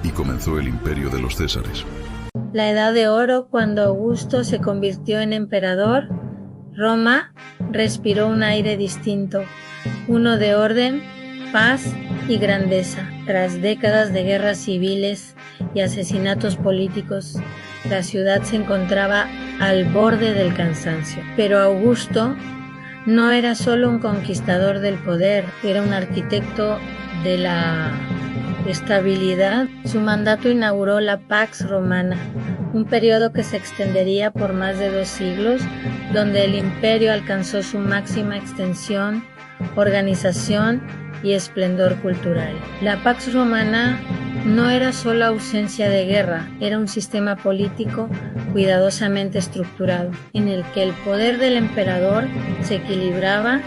y comenzó el imperio de los Césares. La Edad de Oro, cuando Augusto se convirtió en emperador, Roma respiró un aire distinto, uno de orden, paz y grandeza. Tras décadas de guerras civiles y asesinatos políticos, la ciudad se encontraba al borde del cansancio. Pero Augusto no era solo un conquistador del poder, era un arquitecto de la estabilidad. Su mandato inauguró la Pax Romana, un periodo que se extendería por más de 2 siglos, donde el imperio alcanzó su máxima extensión, organización y esplendor cultural. La Pax Romana no era solo ausencia de guerra, era un sistema político cuidadosamente estructurado, en el que el poder del emperador se equilibraba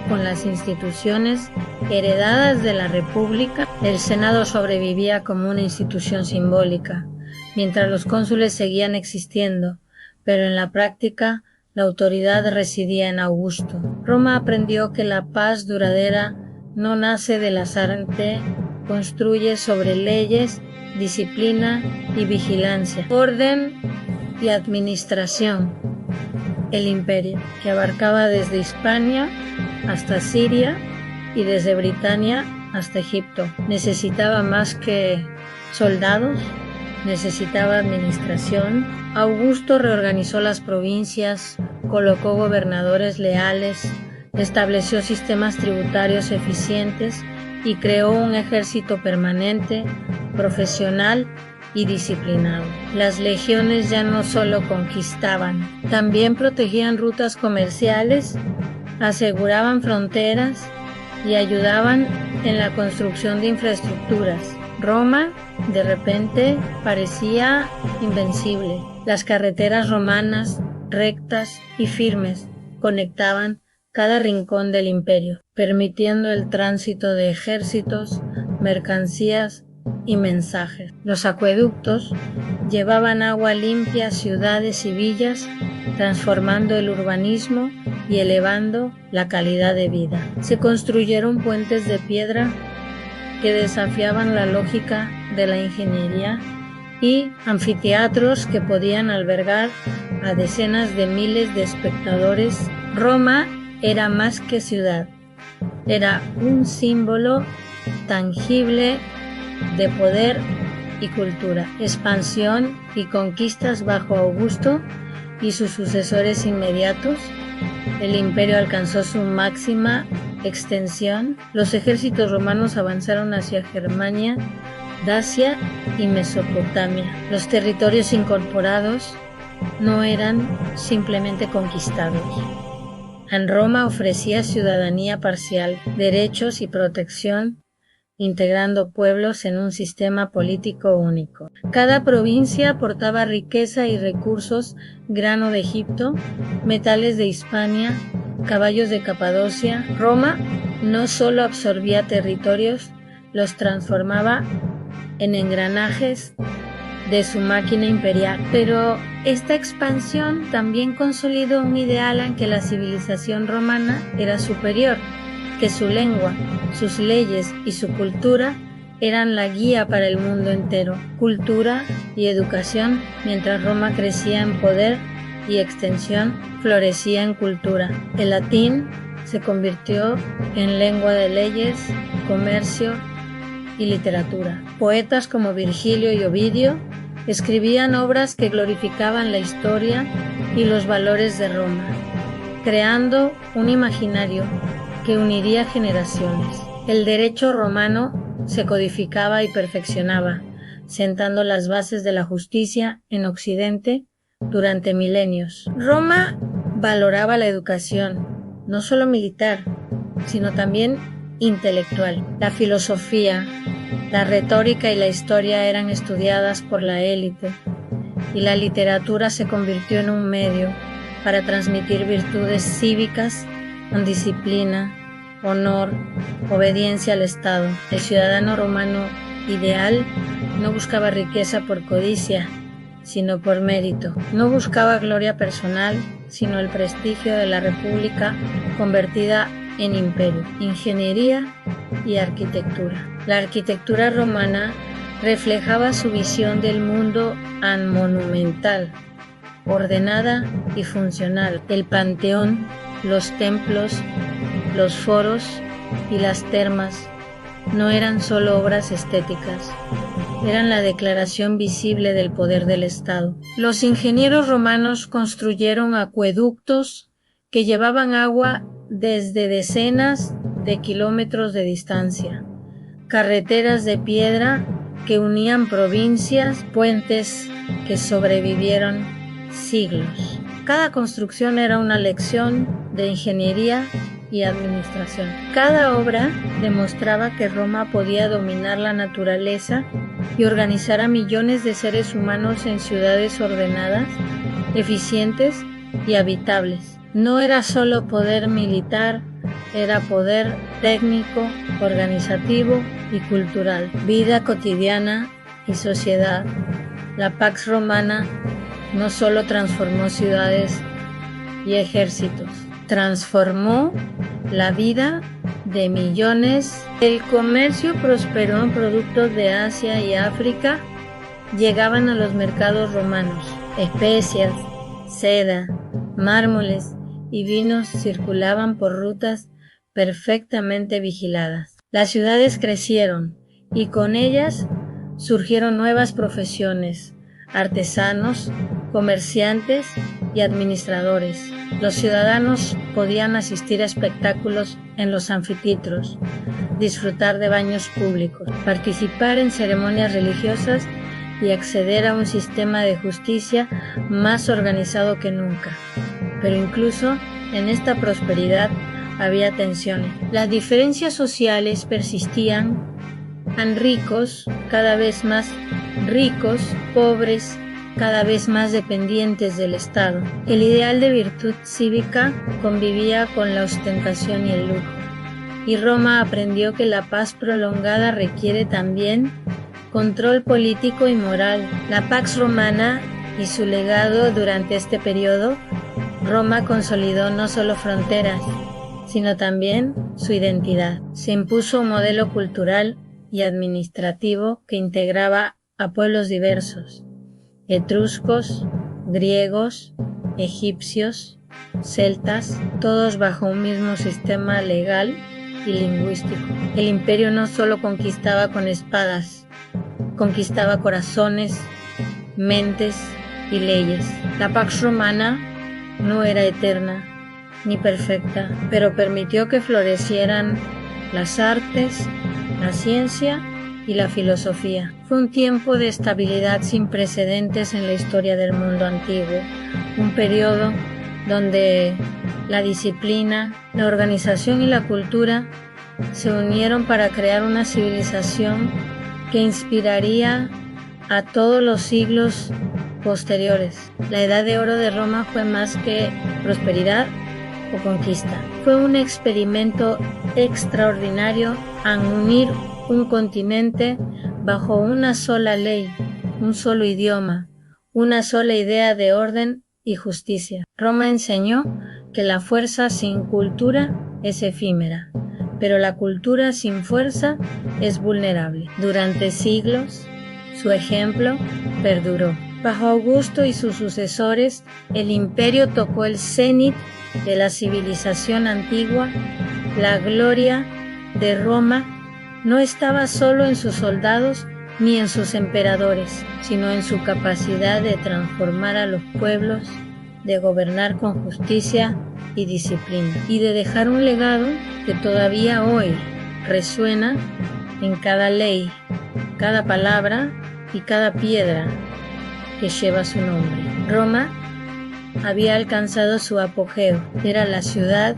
con las instituciones heredadas de la República. El Senado sobrevivía como una institución simbólica, mientras los cónsules seguían existiendo, pero en la práctica la autoridad residía en Augusto. Roma aprendió que la paz duradera no nace del azar, construye sobre leyes, disciplina y vigilancia, orden y administración. El imperio, que abarcaba desde Hispania hasta Siria y desde Britania hasta Egipto, necesitaba más que soldados, necesitaba administración. Augusto reorganizó las provincias, colocó gobernadores leales, estableció sistemas tributarios eficientes y creó un ejército permanente, profesional y disciplinado. Las legiones ya no solo conquistaban, también protegían rutas comerciales, aseguraban fronteras y ayudaban en la construcción de infraestructuras. Roma, de repente, parecía invencible. Las carreteras romanas, rectas y firmes, conectaban cada rincón del imperio, permitiendo el tránsito de ejércitos, mercancías y mensajes. Los acueductos llevaban agua limpia a ciudades y villas, transformando el urbanismo y elevando la calidad de vida. Se construyeron puentes de piedra que desafiaban la lógica de la ingeniería y anfiteatros que podían albergar a decenas de miles de espectadores. Roma era más que ciudad, era un símbolo tangible de poder y cultura, expansión y conquistas bajo Augusto y sus sucesores inmediatos. El imperio alcanzó su máxima extensión. Los ejércitos romanos avanzaron hacia Germania, Dacia y Mesopotamia. Los territorios incorporados no eran simplemente conquistados. En Roma ofrecía ciudadanía parcial, derechos y protección, integrando pueblos en un sistema político único. Cada provincia aportaba riqueza y recursos, grano de Egipto, metales de Hispania, caballos de Capadocia. Roma no solo absorbía territorios, los transformaba en engranajes de su máquina imperial. Pero esta expansión también consolidó un ideal en que la civilización romana era superior, que su lengua, sus leyes y su cultura eran la guía para el mundo entero. Cultura y educación, mientras Roma crecía en poder y extensión, florecía en cultura. El latín se convirtió en lengua de leyes, comercio y literatura. Poetas como Virgilio y Ovidio escribían obras que glorificaban la historia y los valores de Roma, creando un imaginario que uniría generaciones. El derecho romano se codificaba y perfeccionaba, sentando las bases de la justicia en Occidente durante milenios. Roma valoraba la educación, no solo militar, sino también intelectual. La filosofía, la retórica y la historia eran estudiadas por la élite, y la literatura se convirtió en un medio para transmitir virtudes cívicas con disciplina, honor, obediencia al Estado. El ciudadano romano ideal no buscaba riqueza por codicia, sino por mérito. No buscaba gloria personal, sino el prestigio de la república convertida en imperio. Ingeniería y arquitectura. La arquitectura romana reflejaba su visión del mundo monumental, ordenada y funcional. El panteón, los templos, los foros y las termas no eran solo obras estéticas, eran la declaración visible del poder del Estado. Los ingenieros romanos construyeron acueductos que llevaban agua desde decenas de kilómetros de distancia, carreteras de piedra que unían provincias, puentes que sobrevivieron siglos. Cada construcción era una lección de ingeniería y administración. Cada obra demostraba que Roma podía dominar la naturaleza y organizar a millones de seres humanos en ciudades ordenadas, eficientes y habitables. No era solo poder militar, era poder técnico, organizativo y cultural. Vida cotidiana y sociedad. La Pax Romana no solo transformó ciudades y ejércitos, transformó la vida de millones. El comercio prosperó en productos de Asia y África. Llegaban a los mercados romanos especias, seda, mármoles y vinos circulaban por rutas perfectamente vigiladas. Las ciudades crecieron y con ellas surgieron nuevas profesiones, artesanos, comerciantes y administradores. Los ciudadanos podían asistir a espectáculos en los anfiteatros, disfrutar de baños públicos, participar en ceremonias religiosas y acceder a un sistema de justicia más organizado que nunca. Pero incluso en esta prosperidad había tensiones. Las diferencias sociales persistían en ricos cada vez más ricos, pobres cada vez más dependientes del Estado. El ideal de virtud cívica convivía con la ostentación y el lujo. Y Roma aprendió que la paz prolongada requiere también control político y moral. La Pax Romana y su legado durante este periodo, Roma consolidó no solo fronteras, sino también su identidad. Se impuso un modelo cultural y administrativo que integraba a pueblos diversos: etruscos, griegos, egipcios, celtas, todos bajo un mismo sistema legal y lingüístico. El imperio no solo conquistaba con espadas, conquistaba corazones, mentes y leyes. La Pax Romana no era eterna ni perfecta, pero permitió que florecieran las artes, la ciencia y la filosofía. Fue un tiempo de estabilidad sin precedentes en la historia del mundo antiguo, un periodo donde la disciplina, la organización y la cultura se unieron para crear una civilización que inspiraría a todos los siglos posteriores. La Edad de Oro de Roma fue más que prosperidad o conquista. Fue un experimento extraordinario en unir un continente bajo una sola ley, un solo idioma, una sola idea de orden y justicia. Roma enseñó que la fuerza sin cultura es efímera, pero la cultura sin fuerza es vulnerable. Durante siglos, su ejemplo perduró. Bajo Augusto y sus sucesores, el imperio tocó el cenit de la civilización antigua. La gloria de Roma no estaba solo en sus soldados ni en sus emperadores, sino en su capacidad de transformar a los pueblos, de gobernar con justicia y disciplina, y de dejar un legado que todavía hoy resuena en cada ley, cada palabra y cada piedra que lleva su nombre. Roma había alcanzado su apogeo. Era la ciudad,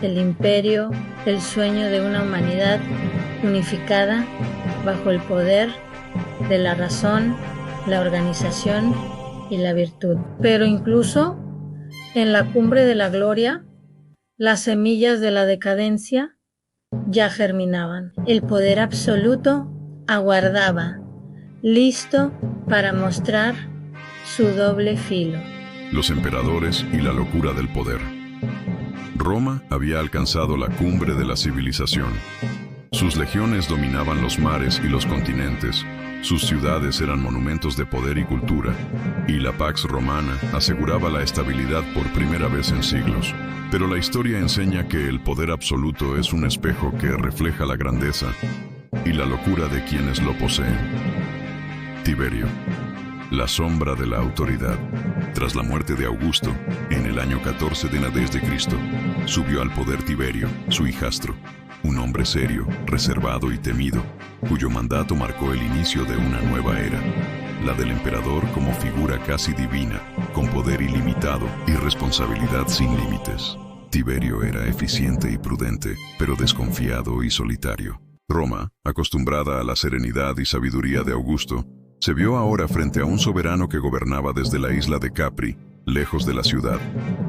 el imperio, el sueño de una humanidad unificada bajo el poder de la razón, la organización y la virtud. Pero incluso en la cumbre de la gloria, las semillas de la decadencia ya germinaban. El poder absoluto aguardaba, listo para mostrar su doble filo. Los emperadores y la locura del poder. Roma había alcanzado la cumbre de la civilización. Sus legiones dominaban los mares y los continentes. Sus ciudades eran monumentos de poder y cultura, y la Pax Romana aseguraba la estabilidad por primera vez en siglos. Pero la historia enseña que el poder absoluto es un espejo que refleja la grandeza y la locura de quienes lo poseen. Tiberio, la sombra de la autoridad. Tras la muerte de Augusto, en el año 14 de Cristo, subió al poder Tiberio, su hijastro, un hombre serio, reservado y temido, cuyo mandato marcó el inicio de una nueva era, la del emperador como figura casi divina, con poder ilimitado y responsabilidad sin límites. Tiberio era eficiente y prudente, pero desconfiado y solitario. Roma, acostumbrada a la serenidad y sabiduría de Augusto, se vio ahora frente a un soberano que gobernaba desde la isla de Capri, lejos de la ciudad.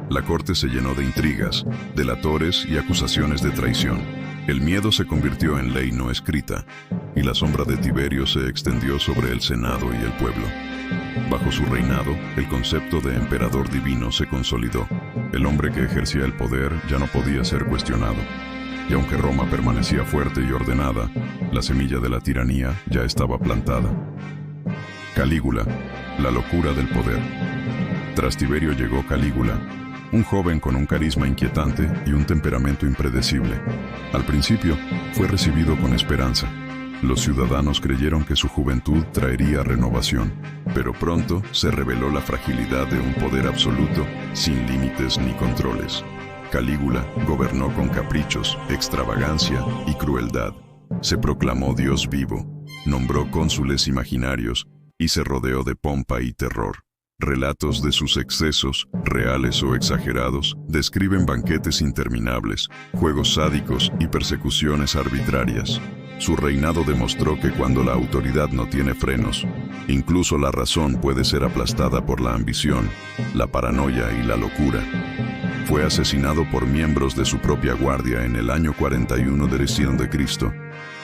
La corte se llenó de intrigas, delatores y acusaciones de traición. El miedo se convirtió en ley no escrita, y la sombra de Tiberio se extendió sobre el Senado y el pueblo. Bajo su reinado, el concepto de emperador divino se consolidó. El hombre que ejercía el poder ya no podía ser cuestionado. Y aunque Roma permanecía fuerte y ordenada, la semilla de la tiranía ya estaba plantada. Calígula, la locura del poder. Tras Tiberio llegó Calígula, un joven con un carisma inquietante y un temperamento impredecible. Al principio, fue recibido con esperanza. Los ciudadanos creyeron que su juventud traería renovación, pero pronto se reveló la fragilidad de un poder absoluto, sin límites ni controles. Calígula gobernó con caprichos, extravagancia y crueldad. Se proclamó Dios vivo, nombró cónsules imaginarios y se rodeó de pompa y terror. Relatos de sus excesos, reales o exagerados, describen banquetes interminables, juegos sádicos y persecuciones arbitrarias. Su reinado demostró que cuando la autoridad no tiene frenos, incluso la razón puede ser aplastada por la ambición, la paranoia y la locura. Fue asesinado por miembros de su propia guardia en el año 41 de Cristo,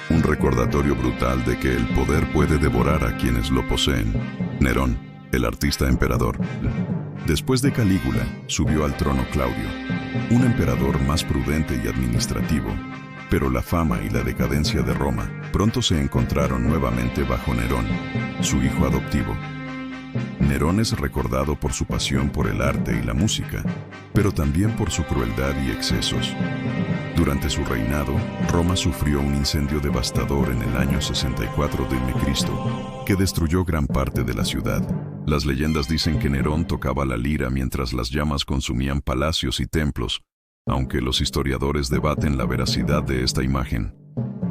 un recordatorio brutal de que el poder puede devorar a quienes lo poseen. Nerón, el artista emperador. Después de Calígula, subió al trono Claudio, un emperador más prudente y administrativo, pero la fama y la decadencia de Roma pronto se encontraron nuevamente bajo Nerón, su hijo adoptivo. Nerón es recordado por su pasión por el arte y la música, pero también por su crueldad y excesos. Durante su reinado, Roma sufrió un incendio devastador en el año 64 de.C., que destruyó gran parte de la ciudad. Las leyendas dicen que Nerón tocaba la lira mientras las llamas consumían palacios y templos, aunque los historiadores debaten la veracidad de esta imagen.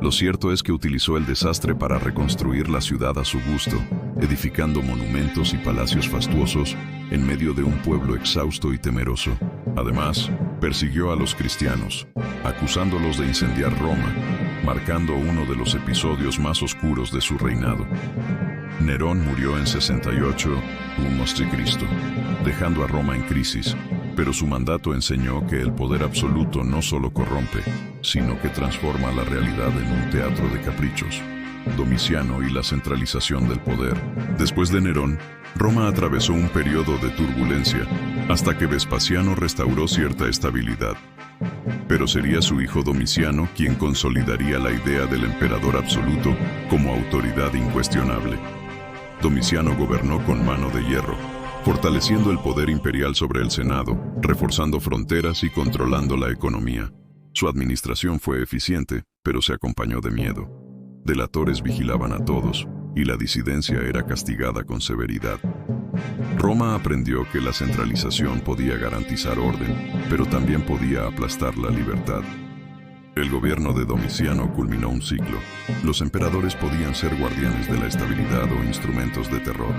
Lo cierto es que utilizó el desastre para reconstruir la ciudad a su gusto, edificando monumentos y palacios fastuosos en medio de un pueblo exhausto y temeroso. Además, persiguió a los cristianos, acusándolos de incendiar Roma, marcando uno de los episodios más oscuros de su reinado. Nerón murió en 68 a.C., dejando a Roma en crisis, pero su mandato enseñó que el poder absoluto no solo corrompe, sino que transforma la realidad en un teatro de caprichos. Domiciano y la centralización del poder. Después de Nerón, Roma atravesó un periodo de turbulencia, hasta que Vespasiano restauró cierta estabilidad. Pero sería su hijo Domiciano quien consolidaría la idea del emperador absoluto como autoridad incuestionable. Domiciano gobernó con mano de hierro, fortaleciendo el poder imperial sobre el Senado, reforzando fronteras y controlando la economía. Su administración fue eficiente, pero se acompañó de miedo. Delatores vigilaban a todos, y la disidencia era castigada con severidad. Roma aprendió que la centralización podía garantizar orden, pero también podía aplastar la libertad. El gobierno de Domiciano culminó un ciclo. Los emperadores podían ser guardianes de la estabilidad o instrumentos de terror.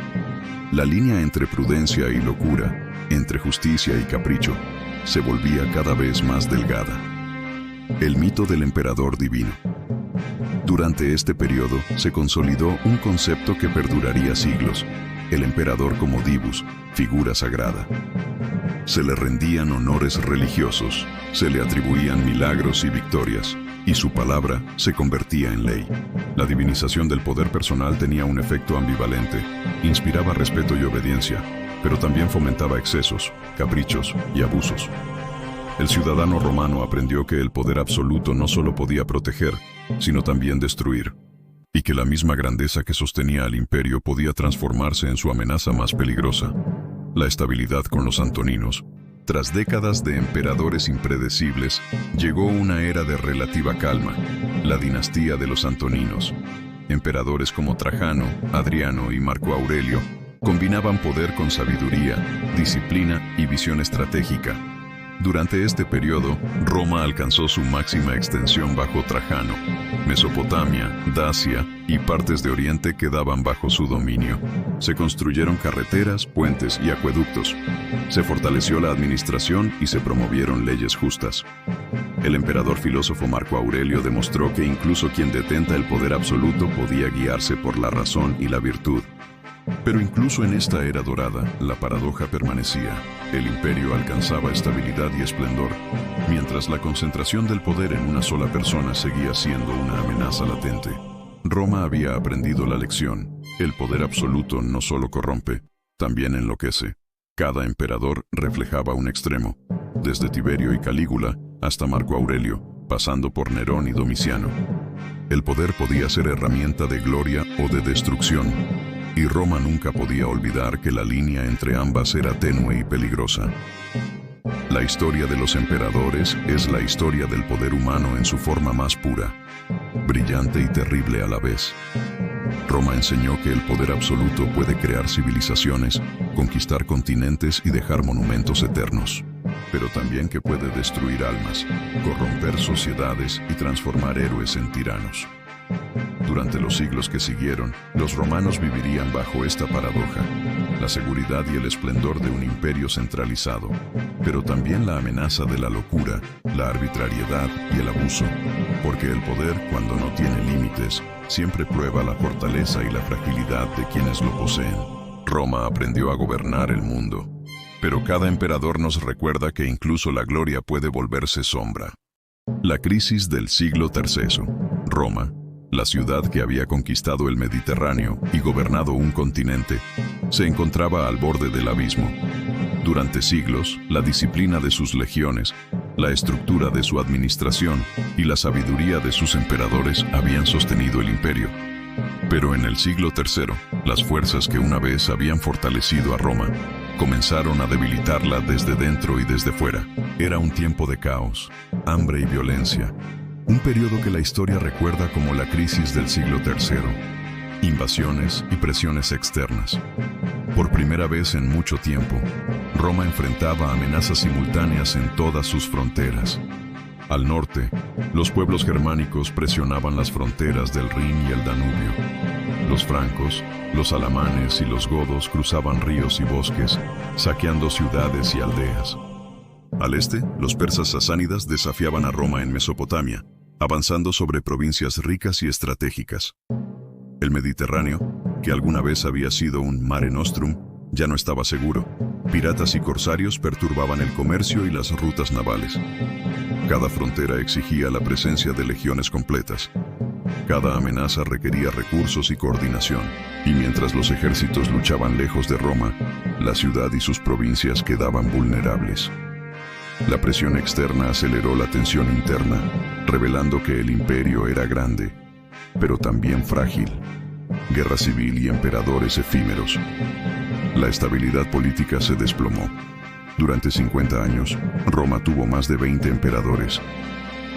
La línea entre prudencia y locura, entre justicia y capricho, se volvía cada vez más delgada. El mito del emperador divino. Durante este periodo se consolidó un concepto que perduraría siglos: el emperador como divus, figura sagrada. Se le rendían honores religiosos, se le atribuían milagros y victorias, y su palabra se convertía en ley. La divinización del poder personal tenía un efecto ambivalente, inspiraba respeto y obediencia, pero también fomentaba excesos, caprichos y abusos. El ciudadano romano aprendió que el poder absoluto no solo podía proteger, sino también destruir, y que la misma grandeza que sostenía al imperio podía transformarse en su amenaza más peligrosa: la estabilidad con los antoninos. Tras décadas de emperadores impredecibles, llegó una era de relativa calma, la dinastía de los antoninos. Emperadores como Trajano, Adriano y Marco Aurelio combinaban poder con sabiduría, disciplina y visión estratégica. Durante este periodo, Roma alcanzó su máxima extensión bajo Trajano. Mesopotamia, Dacia y partes de Oriente quedaban bajo su dominio. Se construyeron carreteras, puentes y acueductos. Se fortaleció la administración y se promovieron leyes justas. El emperador filósofo Marco Aurelio demostró que incluso quien detenta el poder absoluto podía guiarse por la razón y la virtud. Pero incluso en esta era dorada, la paradoja permanecía. El imperio alcanzaba estabilidad y esplendor, mientras la concentración del poder en una sola persona seguía siendo una amenaza latente. Roma había aprendido la lección: el poder absoluto no solo corrompe, también enloquece. Cada emperador reflejaba un extremo, desde Tiberio y Calígula hasta Marco Aurelio, pasando por Nerón y Domiciano. El poder podía ser herramienta de gloria o de destrucción, y Roma nunca podía olvidar que la línea entre ambas era tenue y peligrosa. La historia de los emperadores es la historia del poder humano en su forma más pura, brillante y terrible a la vez. Roma enseñó que el poder absoluto puede crear civilizaciones, conquistar continentes y dejar monumentos eternos, pero también que puede destruir almas, corromper sociedades y transformar héroes en tiranos. Durante los siglos que siguieron, los romanos vivirían bajo esta paradoja: la seguridad y el esplendor de un imperio centralizado, pero también la amenaza de la locura, la arbitrariedad y el abuso, porque el poder, cuando no tiene límites, siempre prueba la fortaleza y la fragilidad de quienes lo poseen. Roma aprendió a gobernar el mundo, pero cada emperador nos recuerda que incluso la gloria puede volverse sombra. La crisis del siglo III. Roma, la ciudad que había conquistado el Mediterráneo y gobernado un continente, se encontraba al borde del abismo. Durante siglos, la disciplina de sus legiones, la estructura de su administración y la sabiduría de sus emperadores habían sostenido el imperio. Pero en el siglo III, las fuerzas que una vez habían fortalecido a Roma comenzaron a debilitarla desde dentro y desde fuera. Era un tiempo de caos, hambre y violencia. Un periodo que la historia recuerda como la crisis del siglo III. Invasiones y presiones externas. Por primera vez en mucho tiempo, Roma enfrentaba amenazas simultáneas en todas sus fronteras. Al norte, los pueblos germánicos presionaban las fronteras del Rin y el Danubio. Los francos, los alamanes y los godos cruzaban ríos y bosques, saqueando ciudades y aldeas. Al este, los persas sasánidas desafiaban a Roma en Mesopotamia, avanzando sobre provincias ricas y estratégicas. El Mediterráneo, que alguna vez había sido un mare nostrum, ya no estaba seguro. Piratas y corsarios perturbaban el comercio y las rutas navales. Cada frontera exigía la presencia de legiones completas. Cada amenaza requería recursos y coordinación, y mientras los ejércitos luchaban lejos de Roma, la ciudad y sus provincias quedaban vulnerables. La presión externa aceleró la tensión interna, revelando que el imperio era grande, pero también frágil. Guerra civil y emperadores efímeros. La estabilidad política se desplomó. Durante 50 años, Roma tuvo más de 20 emperadores,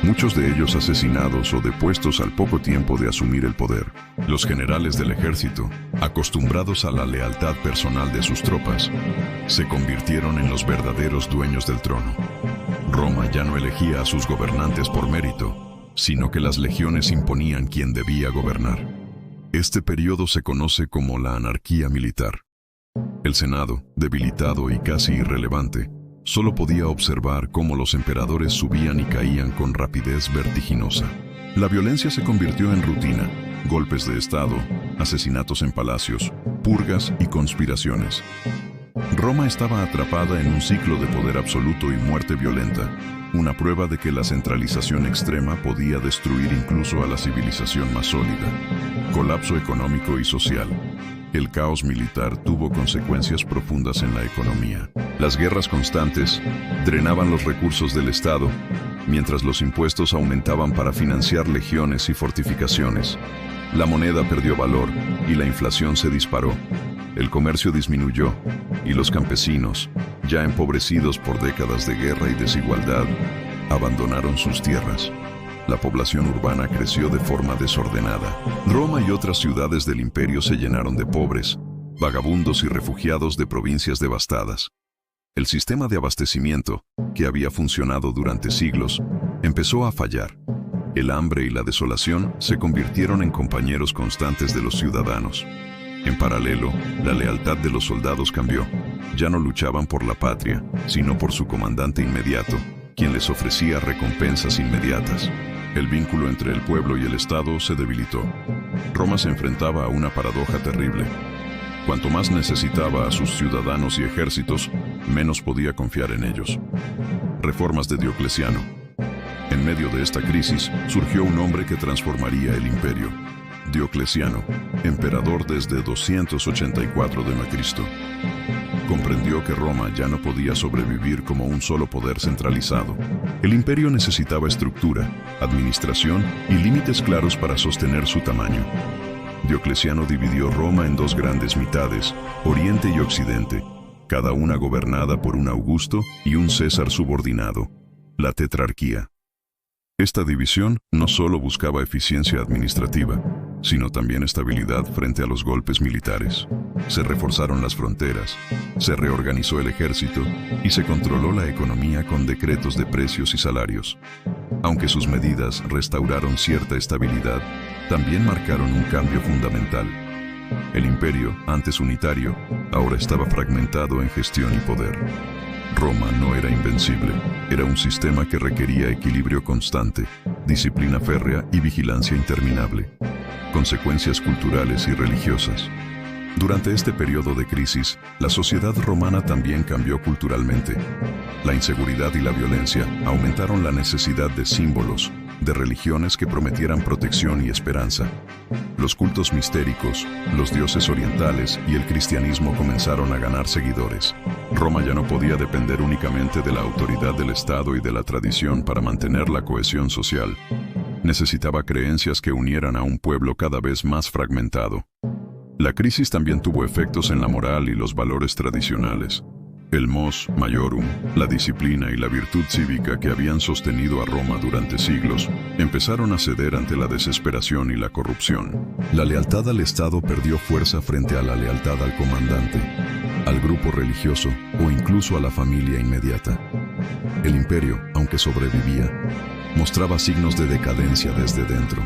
muchos de ellos asesinados o depuestos al poco tiempo de asumir el poder. Los generales del ejército, acostumbrados a la lealtad personal de sus tropas, se convirtieron en los verdaderos dueños del trono. Roma ya no elegía a sus gobernantes por mérito, sino que las legiones imponían quién debía gobernar. Este periodo se conoce como la anarquía militar. El Senado, debilitado y casi irrelevante, solo podía observar cómo los emperadores subían y caían con rapidez vertiginosa. La violencia se convirtió en rutina: golpes de Estado, asesinatos en palacios, purgas y conspiraciones. Roma estaba atrapada en un ciclo de poder absoluto y muerte violenta, una prueba de que la centralización extrema podía destruir incluso a la civilización más sólida. Colapso económico y social. El caos militar tuvo consecuencias profundas en la economía. Las guerras constantes drenaban los recursos del Estado, mientras los impuestos aumentaban para financiar legiones y fortificaciones. La moneda perdió valor y la inflación se disparó. El comercio disminuyó y los campesinos, ya empobrecidos por décadas de guerra y desigualdad, abandonaron sus tierras. La población urbana creció de forma desordenada. Roma y otras ciudades del imperio se llenaron de pobres, vagabundos y refugiados de provincias devastadas. El sistema de abastecimiento, que había funcionado durante siglos, empezó a fallar. El hambre y la desolación se convirtieron en compañeros constantes de los ciudadanos. En paralelo, la lealtad de los soldados cambió. Ya no luchaban por la patria, sino por su comandante inmediato, quien les ofrecía recompensas inmediatas. El vínculo entre el pueblo y el Estado se debilitó. Roma se enfrentaba a una paradoja terrible. Cuanto más necesitaba a sus ciudadanos y ejércitos, menos podía confiar en ellos. Reformas de Diocleciano. En medio de esta crisis, surgió un hombre que transformaría el imperio. Diocleciano, emperador desde 284 de Cristo. Comprendió que Roma ya no podía sobrevivir como un solo poder centralizado. El imperio necesitaba estructura, administración y límites claros para sostener su tamaño. Diocleciano dividió Roma en dos grandes mitades, Oriente y Occidente, cada una gobernada por un Augusto y un César subordinado, la tetrarquía. Esta división no solo buscaba eficiencia administrativa, sino también estabilidad frente a los golpes militares. Se reforzaron las fronteras, se reorganizó el ejército y se controló la economía con decretos de precios y salarios. Aunque sus medidas restauraron cierta estabilidad, también marcaron un cambio fundamental. El imperio, antes unitario, ahora estaba fragmentado en gestión y poder. Roma no era invencible, era un sistema que requería equilibrio constante, disciplina férrea y vigilancia interminable. Consecuencias culturales y religiosas. Durante este periodo de crisis, la sociedad romana también cambió culturalmente. La inseguridad y la violencia aumentaron la necesidad de símbolos, de religiones que prometieran protección y esperanza. Los cultos mistéricos, los dioses orientales y el cristianismo comenzaron a ganar seguidores. Roma ya no podía depender únicamente de la autoridad del Estado y de la tradición para mantener la cohesión social. Necesitaba creencias que unieran a un pueblo cada vez más fragmentado. La crisis también tuvo efectos en la moral y los valores tradicionales. El mos maiorum, la disciplina y la virtud cívica que habían sostenido a Roma durante siglos, empezaron a ceder ante la desesperación y la corrupción. La lealtad al Estado perdió fuerza frente a la lealtad al comandante, al grupo religioso o incluso a la familia inmediata. El imperio, aunque sobrevivía, mostraba signos de decadencia desde dentro.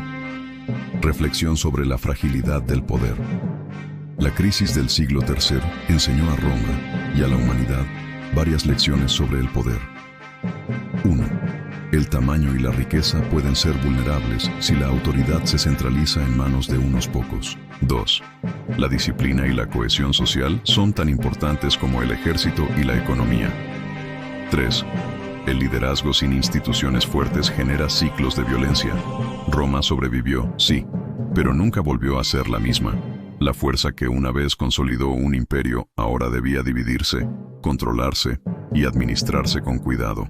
Reflexión sobre la fragilidad del poder. La crisis del siglo III enseñó a Roma y a la humanidad varias lecciones sobre el poder. 1. El tamaño y la riqueza pueden ser vulnerables si la autoridad se centraliza en manos de unos pocos. 2. La disciplina y la cohesión social son tan importantes como el ejército y la economía. 3. El liderazgo sin instituciones fuertes genera ciclos de violencia. Roma sobrevivió, sí, pero nunca volvió a ser la misma. La fuerza que una vez consolidó un imperio ahora debía dividirse, controlarse y administrarse con cuidado.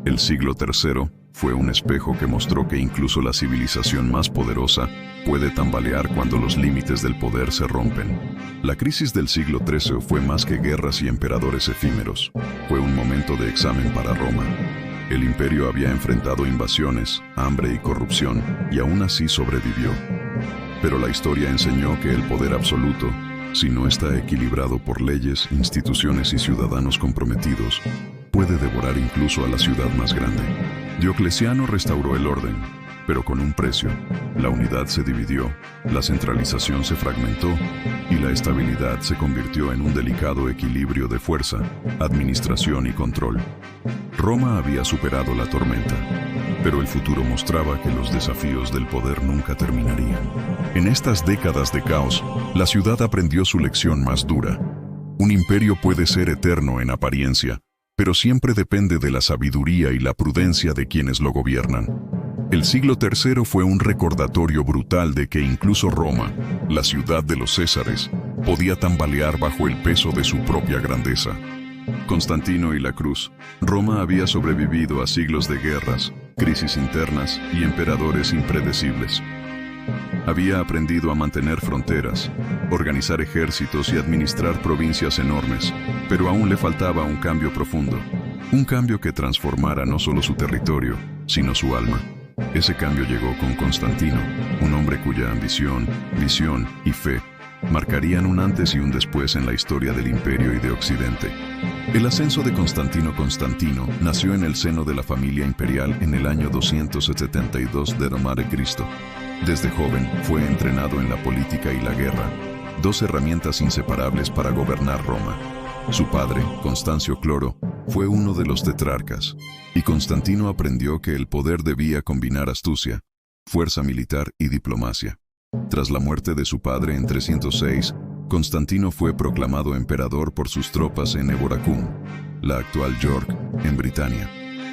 El siglo III fue un espejo que mostró que incluso la civilización más poderosa puede tambalear cuando los límites del poder se rompen. La crisis del siglo XIII fue más que guerras y emperadores efímeros. Fue un momento de examen para Roma. El imperio había enfrentado invasiones, hambre y corrupción, y aún así sobrevivió. Pero la historia enseñó que el poder absoluto, si no está equilibrado por leyes, instituciones y ciudadanos comprometidos, puede devorar incluso a la ciudad más grande. Diocleciano restauró el orden, pero con un precio. La unidad se dividió, la centralización se fragmentó y la estabilidad se convirtió en un delicado equilibrio de fuerza, administración y control. Roma había superado la tormenta, pero el futuro mostraba que los desafíos del poder nunca terminarían. En estas décadas de caos, la ciudad aprendió su lección más dura. Un imperio puede ser eterno en apariencia, pero siempre depende de la sabiduría y la prudencia de quienes lo gobiernan. El siglo III fue un recordatorio brutal de que incluso Roma, la ciudad de los Césares, podía tambalear bajo el peso de su propia grandeza. Constantino y la Cruz. Roma había sobrevivido a siglos de guerras, crisis internas y emperadores impredecibles. Había aprendido a mantener fronteras, organizar ejércitos y administrar provincias enormes, pero aún le faltaba un cambio profundo. Un cambio que transformara no solo su territorio, sino su alma. Ese cambio llegó con Constantino, un hombre cuya ambición, visión y fe marcarían un antes y un después en la historia del imperio y de Occidente. El ascenso de Constantino Constantino nació en el seno de la familia imperial en el año 272 de Roma de Cristo. Desde joven fue entrenado en la política y la guerra, dos herramientas inseparables para gobernar Roma. Su padre, Constancio Cloro, fue uno de los tetrarcas, y Constantino aprendió que el poder debía combinar astucia, fuerza militar y diplomacia. Tras la muerte de su padre en 306, Constantino fue proclamado emperador por sus tropas en Eboracum, la actual York, en Britania.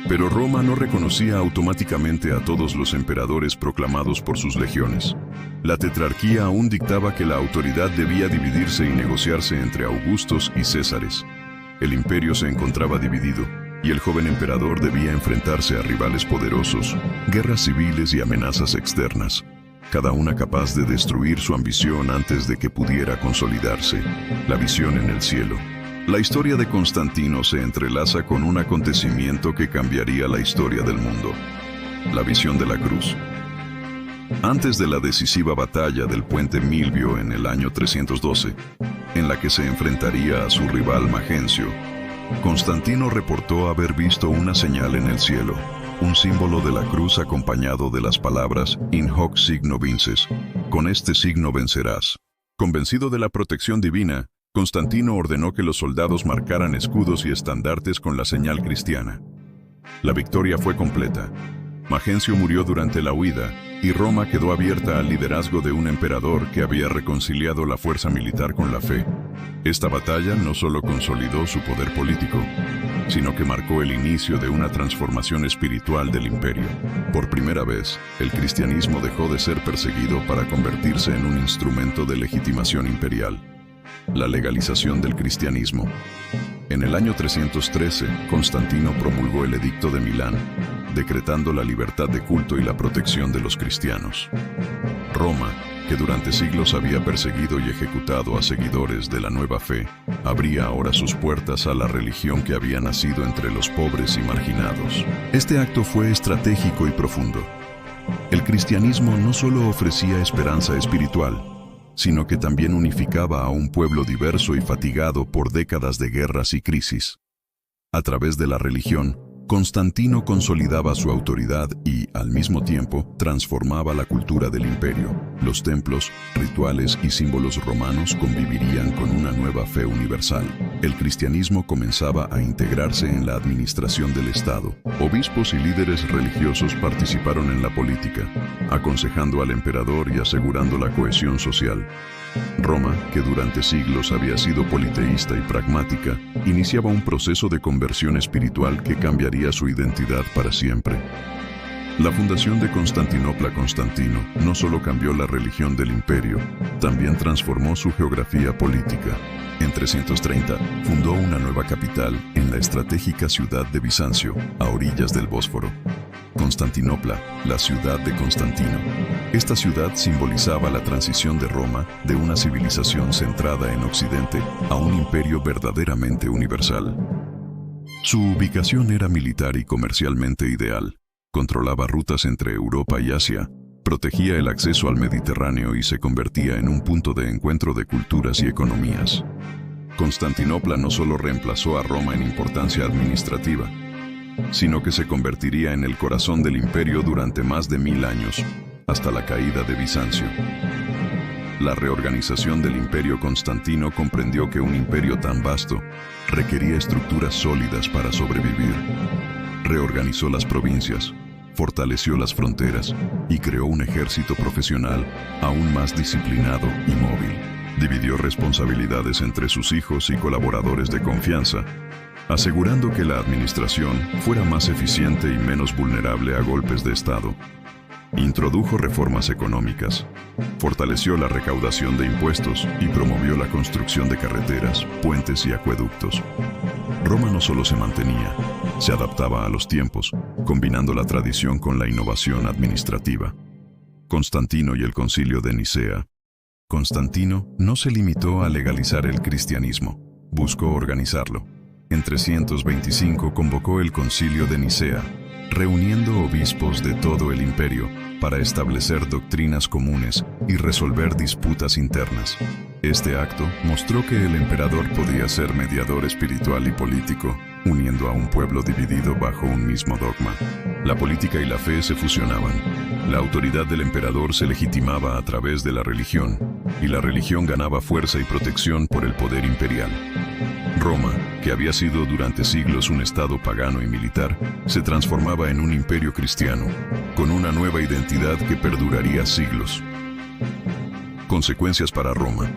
Pero Roma no reconocía automáticamente a todos los emperadores proclamados por sus legiones. La tetrarquía aún dictaba que la autoridad debía dividirse y negociarse entre Augustos y Césares. El imperio se encontraba dividido, y el joven emperador debía enfrentarse a rivales poderosos, guerras civiles y amenazas externas, cada una capaz de destruir su ambición antes de que pudiera consolidarse. La visión en el cielo. La historia de Constantino se entrelaza con un acontecimiento que cambiaría la historia del mundo: la visión de la cruz. Antes de la decisiva batalla del puente Milvio en el año 312, en la que se enfrentaría a su rival Magencio, Constantino reportó haber visto una señal en el cielo, un símbolo de la cruz acompañado de las palabras In hoc signo vinces, con este signo vencerás. Convencido de la protección divina, Constantino ordenó que los soldados marcaran escudos y estandartes con la señal cristiana. La victoria fue completa. Magencio murió durante la huida, y Roma quedó abierta al liderazgo de un emperador que había reconciliado la fuerza militar con la fe. Esta batalla no solo consolidó su poder político, sino que marcó el inicio de una transformación espiritual del imperio. Por primera vez, el cristianismo dejó de ser perseguido para convertirse en un instrumento de legitimación imperial. La legalización del cristianismo. En el año 313, Constantino promulgó el Edicto de Milán, decretando la libertad de culto y la protección de los cristianos. Roma, que durante siglos había perseguido y ejecutado a seguidores de la nueva fe, abría ahora sus puertas a la religión que había nacido entre los pobres y marginados. Este acto fue estratégico y profundo. El cristianismo no solo ofrecía esperanza espiritual, sino que también unificaba a un pueblo diverso y fatigado por décadas de guerras y crisis. A través de la religión, Constantino consolidaba su autoridad y, al mismo tiempo, transformaba la cultura del imperio. Los templos, rituales y símbolos romanos convivirían con una nueva fe universal. El cristianismo comenzaba a integrarse en la administración del Estado. Obispos y líderes religiosos participaron en la política, aconsejando al emperador y asegurando la cohesión social. Roma, que durante siglos había sido politeísta y pragmática, iniciaba un proceso de conversión espiritual que cambiaría su identidad para siempre. La fundación de Constantinopla Constantino no solo cambió la religión del imperio, también transformó su geografía política. En 330, fundó una nueva capital en la estratégica ciudad de Bizancio, a orillas del Bósforo. Constantinopla, la ciudad de Constantino. Esta ciudad simbolizaba la transición de Roma de una civilización centrada en Occidente a un imperio verdaderamente universal. Su ubicación era militar y comercialmente ideal. Controlaba rutas entre Europa y Asia, protegía el acceso al Mediterráneo y se convertía en un punto de encuentro de culturas y economías. Constantinopla no solo reemplazó a Roma en importancia administrativa, sino que se convertiría en el corazón del imperio durante más de 1000 años, hasta la caída de Bizancio. La reorganización del imperio constantino comprendió que un imperio tan vasto requería estructuras sólidas para sobrevivir. Reorganizó las provincias, fortaleció las fronteras y creó un ejército profesional aún más disciplinado y móvil. Dividió responsabilidades entre sus hijos y colaboradores de confianza, asegurando que la administración fuera más eficiente y menos vulnerable a golpes de Estado. Introdujo reformas económicas, fortaleció la recaudación de impuestos y promovió la construcción de carreteras, puentes y acueductos. Roma no solo se mantenía, se adaptaba a los tiempos, combinando la tradición con la innovación administrativa. Constantino y el Concilio de Nicea. Constantino no se limitó a legalizar el cristianismo, buscó organizarlo. En 325 convocó el Concilio de Nicea, reuniendo obispos de todo el imperio para establecer doctrinas comunes y resolver disputas internas. Este acto mostró que el emperador podía ser mediador espiritual y político, uniendo a un pueblo dividido bajo un mismo dogma. La política y la fe se fusionaban. La autoridad del emperador se legitimaba a través de la religión, y la religión ganaba fuerza y protección por el poder imperial. Roma, que había sido durante siglos un estado pagano y militar, se transformaba en un imperio cristiano, con una nueva identidad que perduraría siglos. Consecuencias para Roma.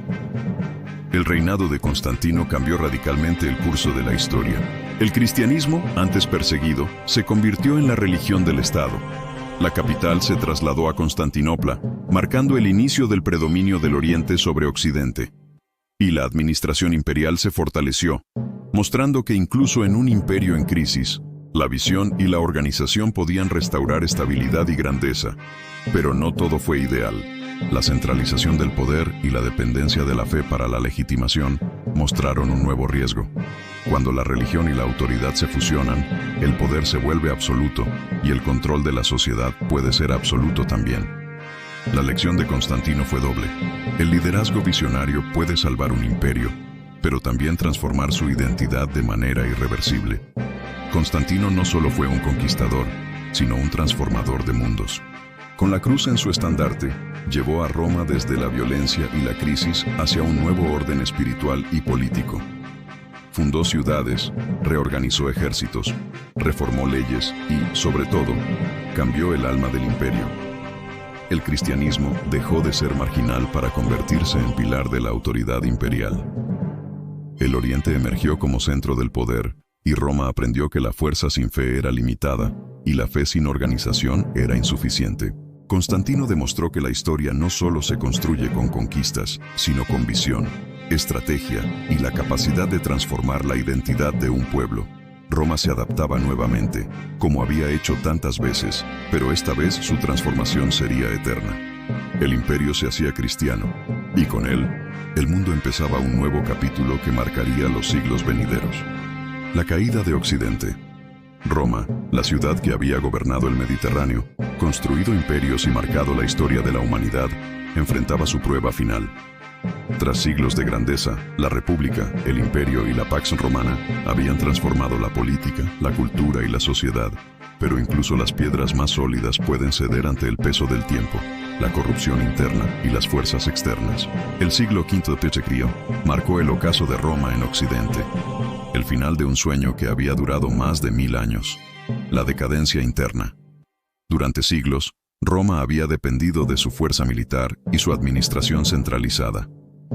El reinado de Constantino cambió radicalmente el curso de la historia. El cristianismo, antes perseguido, se convirtió en la religión del Estado. La capital se trasladó a Constantinopla, marcando el inicio del predominio del Oriente sobre Occidente. Y la administración imperial se fortaleció, mostrando que incluso en un imperio en crisis, la visión y la organización podían restaurar estabilidad y grandeza. Pero no todo fue ideal. La centralización del poder y la dependencia de la fe para la legitimación mostraron un nuevo riesgo. Cuando la religión y la autoridad se fusionan, el poder se vuelve absoluto y el control de la sociedad puede ser absoluto también. La lección de Constantino fue doble. El liderazgo visionario puede salvar un imperio, pero también transformar su identidad de manera irreversible. Constantino no solo fue un conquistador, sino un transformador de mundos. Con la cruz en su estandarte, llevó a Roma desde la violencia y la crisis hacia un nuevo orden espiritual y político. Fundó ciudades, reorganizó ejércitos, reformó leyes y, sobre todo, cambió el alma del imperio. El cristianismo dejó de ser marginal para convertirse en pilar de la autoridad imperial. El Oriente emergió como centro del poder, y Roma aprendió que la fuerza sin fe era limitada, y la fe sin organización era insuficiente. Constantino demostró que la historia no solo se construye con conquistas, sino con visión, estrategia y la capacidad de transformar la identidad de un pueblo. Roma se adaptaba nuevamente, como había hecho tantas veces, pero esta vez su transformación sería eterna. El imperio se hacía cristiano, y con él, el mundo empezaba un nuevo capítulo que marcaría los siglos venideros. La caída de Occidente. Roma, la ciudad que había gobernado el Mediterráneo, construido imperios y marcado la historia de la humanidad, enfrentaba su prueba final. Tras siglos de grandeza, la República, el Imperio y la Pax Romana habían transformado la política, la cultura y la sociedad, pero incluso las piedras más sólidas pueden ceder ante el peso del tiempo, la corrupción interna y las fuerzas externas. El siglo V de marcó el ocaso de Roma en Occidente, el final de un sueño que había durado más de 1000 años, la decadencia interna. Durante siglos, Roma había dependido de su fuerza militar y su administración centralizada.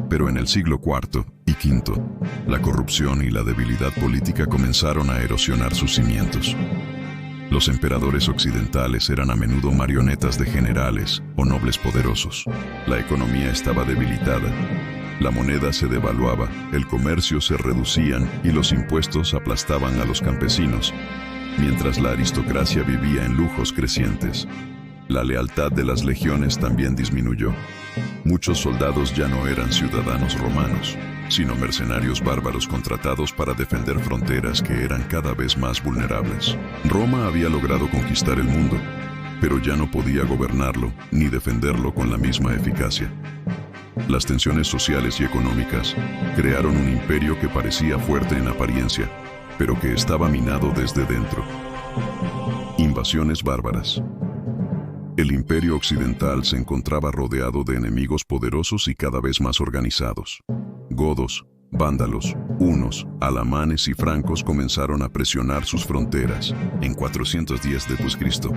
Pero en el siglo IV y V, la corrupción y la debilidad política comenzaron a erosionar sus cimientos. Los emperadores occidentales eran a menudo marionetas de generales o nobles poderosos. La economía estaba debilitada, la moneda se devaluaba, el comercio se reducían y los impuestos aplastaban a los campesinos, mientras la aristocracia vivía en lujos crecientes. La lealtad de las legiones también disminuyó. Muchos soldados ya no eran ciudadanos romanos, sino mercenarios bárbaros contratados para defender fronteras que eran cada vez más vulnerables. Roma había logrado conquistar el mundo, pero ya no podía gobernarlo ni defenderlo con la misma eficacia. Las tensiones sociales y económicas crearon un imperio que parecía fuerte en apariencia, pero que estaba minado desde dentro. Invasiones bárbaras. El Imperio Occidental se encontraba rodeado de enemigos poderosos y cada vez más organizados. Godos, vándalos, hunos, alamanes y francos comenzaron a presionar sus fronteras. En 410 d.C.,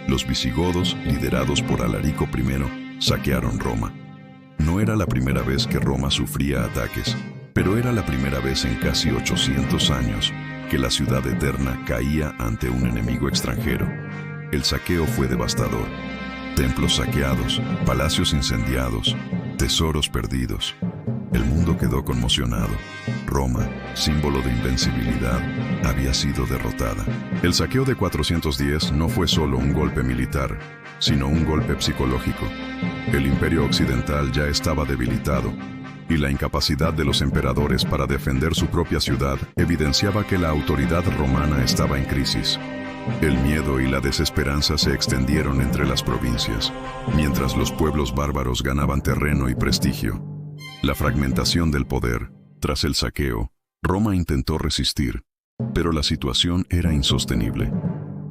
los visigodos, liderados por Alarico I, saquearon Roma. No era la primera vez que Roma sufría ataques, pero era la primera vez en casi 800 años que la ciudad eterna caía ante un enemigo extranjero. El saqueo fue devastador. Templos saqueados, palacios incendiados, tesoros perdidos. El mundo quedó conmocionado. Roma, símbolo de invencibilidad, había sido derrotada. El saqueo de 410 no fue solo un golpe militar, sino un golpe psicológico. El Imperio Occidental ya estaba debilitado, y la incapacidad de los emperadores para defender su propia ciudad evidenciaba que la autoridad romana estaba en crisis. El miedo y la desesperanza se extendieron entre las provincias, mientras los pueblos bárbaros ganaban terreno y prestigio. La fragmentación del poder. Tras el saqueo, Roma intentó resistir, pero la situación era insostenible.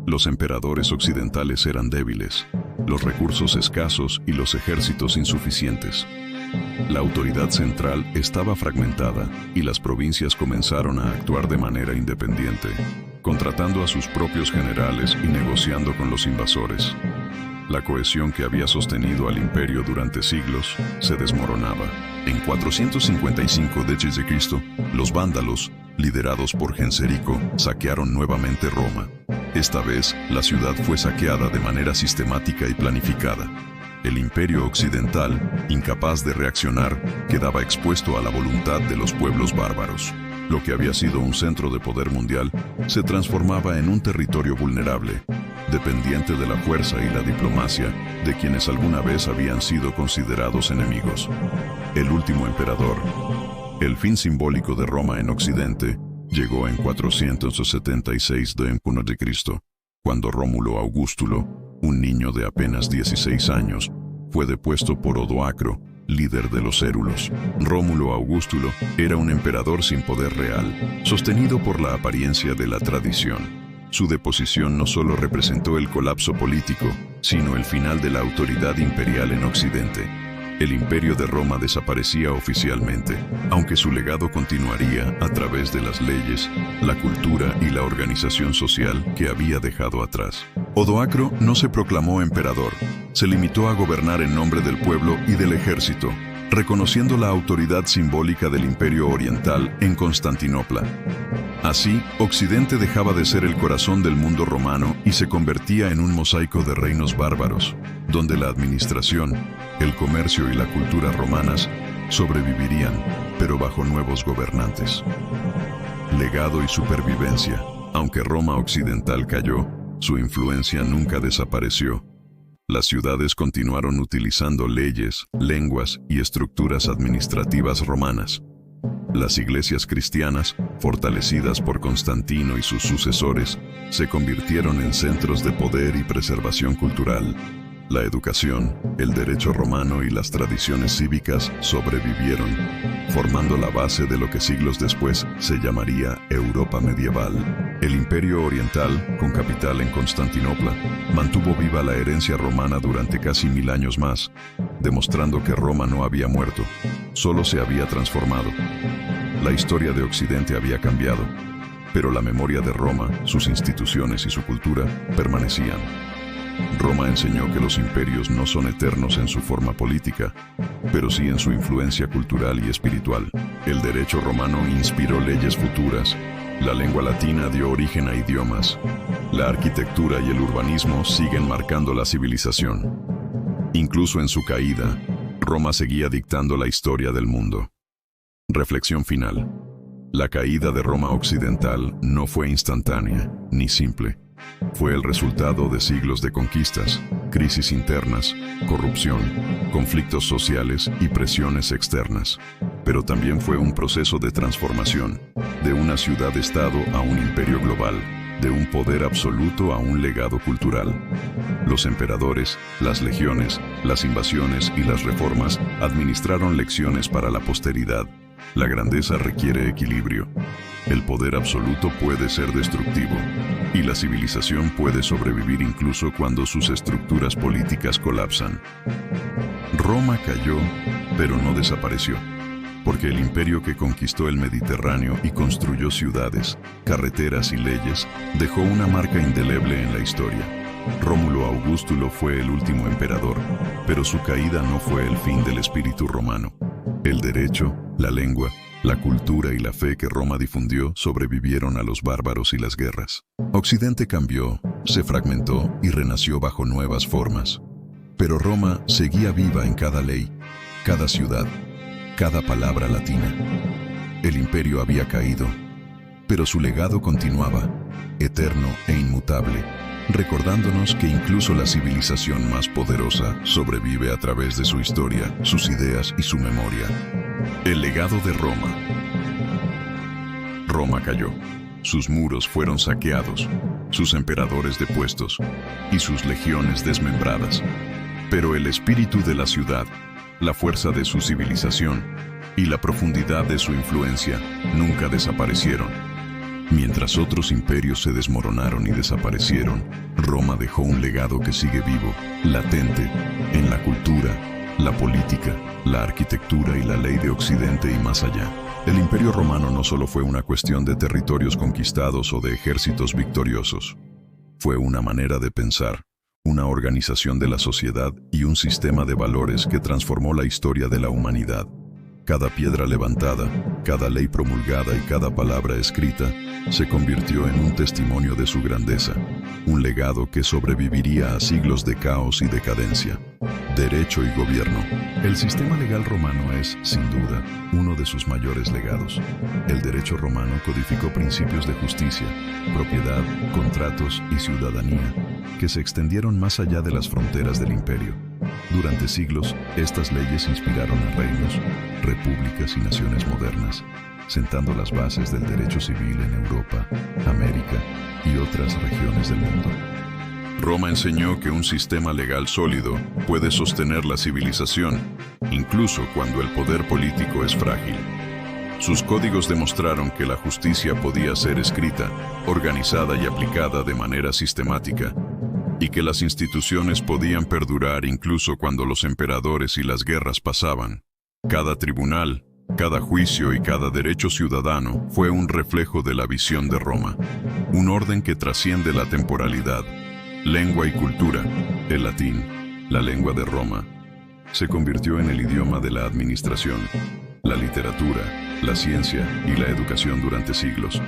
Los emperadores occidentales eran débiles, los recursos escasos y los ejércitos insuficientes. La autoridad central estaba fragmentada y las provincias comenzaron a actuar de manera independiente, contratando a sus propios generales y negociando con los invasores. La cohesión que había sostenido al imperio durante siglos se desmoronaba. En 455 d.C., los vándalos, liderados por Genserico, saquearon nuevamente Roma. Esta vez, la ciudad fue saqueada de manera sistemática y planificada. El imperio occidental, incapaz de reaccionar, quedaba expuesto a la voluntad de los pueblos bárbaros. Lo que había sido un centro de poder mundial se transformaba en un territorio vulnerable, dependiente de la fuerza y la diplomacia de quienes alguna vez habían sido considerados enemigos. El último emperador, el fin simbólico de Roma en Occidente, llegó en 476 d.C., cuando Rómulo Augustulo, un niño de apenas 16 años, fue depuesto por Odoacro, líder de los Érulos. Rómulo Augustulo era un emperador sin poder real, sostenido por la apariencia de la tradición. Su deposición no solo representó el colapso político, sino el final de la autoridad imperial en Occidente. El imperio de Roma desaparecía oficialmente, aunque su legado continuaría a través de las leyes, la cultura y la organización social que había dejado atrás. Odoacro no se proclamó emperador, se limitó a gobernar en nombre del pueblo y del ejército, reconociendo la autoridad simbólica del Imperio Oriental en Constantinopla. Así, Occidente dejaba de ser el corazón del mundo romano y se convertía en un mosaico de reinos bárbaros, donde la administración, el comercio y la cultura romanas sobrevivirían, pero bajo nuevos gobernantes. Legado y supervivencia. Aunque Roma occidental cayó, su influencia nunca desapareció. Las ciudades continuaron utilizando leyes, lenguas y estructuras administrativas romanas. Las iglesias cristianas, fortalecidas por Constantino y sus sucesores, se convirtieron en centros de poder y preservación cultural. La educación, el derecho romano y las tradiciones cívicas sobrevivieron, formando la base de lo que siglos después se llamaría Europa medieval. El Imperio Oriental, con capital en Constantinopla, mantuvo viva la herencia romana durante casi 1000 años más, demostrando que Roma no había muerto, solo se había transformado. La historia de Occidente había cambiado, pero la memoria de Roma, sus instituciones y su cultura permanecían. Roma enseñó que los imperios no son eternos en su forma política, pero sí en su influencia cultural y espiritual. El derecho romano inspiró leyes futuras, la lengua latina dio origen a idiomas, la arquitectura y el urbanismo siguen marcando la civilización. Incluso en su caída, Roma seguía dictando la historia del mundo. Reflexión final. La caída de Roma occidental no fue instantánea ni simple. Fue el resultado de siglos de conquistas, crisis internas, corrupción, conflictos sociales y presiones externas. Pero también fue un proceso de transformación, de una ciudad-estado a un imperio global, de un poder absoluto a un legado cultural. Los emperadores, las legiones, las invasiones y las reformas administraron lecciones para la posteridad. La grandeza requiere equilibrio. El poder absoluto puede ser destructivo, y la civilización puede sobrevivir incluso cuando sus estructuras políticas colapsan. Roma cayó, pero no desapareció, porque el imperio que conquistó el Mediterráneo y construyó ciudades, carreteras y leyes, dejó una marca indeleble en la historia. Rómulo Augustulo fue el último emperador, pero su caída no fue el fin del espíritu romano. El derecho, la lengua, la cultura y la fe que Roma difundió sobrevivieron a los bárbaros y las guerras. Occidente cambió, se fragmentó y renació bajo nuevas formas. Pero Roma seguía viva en cada ley, cada ciudad, cada palabra latina. El imperio había caído, pero su legado continuaba, eterno e inmutable, recordándonos que incluso la civilización más poderosa sobrevive a través de su historia, sus ideas y su memoria. El legado de Roma. Roma cayó. Sus muros fueron saqueados, sus emperadores depuestos y sus legiones desmembradas. Pero el espíritu de la ciudad, la fuerza de su civilización y la profundidad de su influencia nunca desaparecieron. Mientras otros imperios se desmoronaron y desaparecieron, Roma dejó un legado que sigue vivo, latente, en la cultura, la política, la arquitectura y la ley de Occidente y más allá. El Imperio Romano no solo fue una cuestión de territorios conquistados o de ejércitos victoriosos. Fue una manera de pensar, una organización de la sociedad y un sistema de valores que transformó la historia de la humanidad. Cada piedra levantada, cada ley promulgada y cada palabra escrita se convirtió en un testimonio de su grandeza, un legado que sobreviviría a siglos de caos y decadencia. Derecho y gobierno. El sistema legal romano es, sin duda, uno de sus mayores legados. El derecho romano codificó principios de justicia, propiedad, contratos y ciudadanía, que se extendieron más allá de las fronteras del imperio. Durante siglos, estas leyes inspiraron a reinos, repúblicas y naciones modernas, sentando las bases del derecho civil en Europa, América y otras regiones del mundo. Roma enseñó que un sistema legal sólido puede sostener la civilización, incluso cuando el poder político es frágil. Sus códigos demostraron que la justicia podía ser escrita, organizada y aplicada de manera sistemática, y que las instituciones podían perdurar incluso cuando los emperadores y las guerras pasaban. Cada tribunal, cada juicio y cada derecho ciudadano fue un reflejo de la visión de Roma, un orden que trasciende la temporalidad. Lengua y cultura. El latín, la lengua de Roma, se convirtió en el idioma de la administración, la literatura, la ciencia y la educación durante siglos.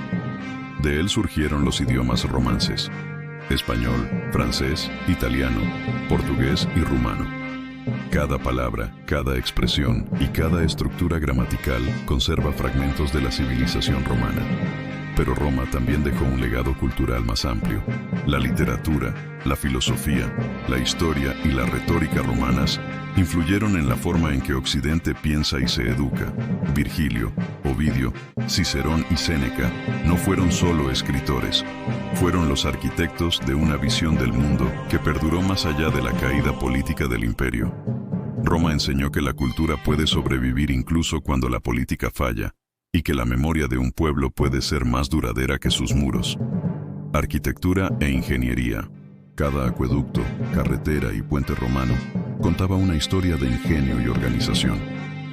De él surgieron los idiomas romances: español, francés, italiano, portugués y rumano. Cada palabra, cada expresión y cada estructura gramatical conserva fragmentos de la civilización romana. Pero Roma también dejó un legado cultural más amplio. La literatura, la filosofía, la historia y la retórica romanas Influyeron en la forma en que Occidente piensa y se educa. Virgilio, Ovidio, Cicerón y Séneca no fueron solo escritores, fueron los arquitectos de una visión del mundo que perduró más allá de la caída política del imperio. Roma enseñó que la cultura puede sobrevivir incluso cuando la política falla, y que la memoria de un pueblo puede ser más duradera que sus muros. Arquitectura e ingeniería. Cada acueducto, carretera y puente romano contaba una historia de ingenio y organización.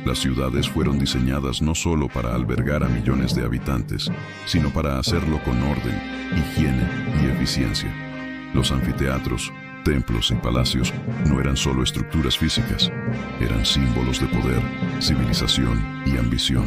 Las ciudades fueron diseñadas no solo para albergar a millones de habitantes, sino para hacerlo con orden, higiene y eficiencia. Los anfiteatros, templos y palacios no eran solo estructuras físicas, eran símbolos de poder, civilización y ambición.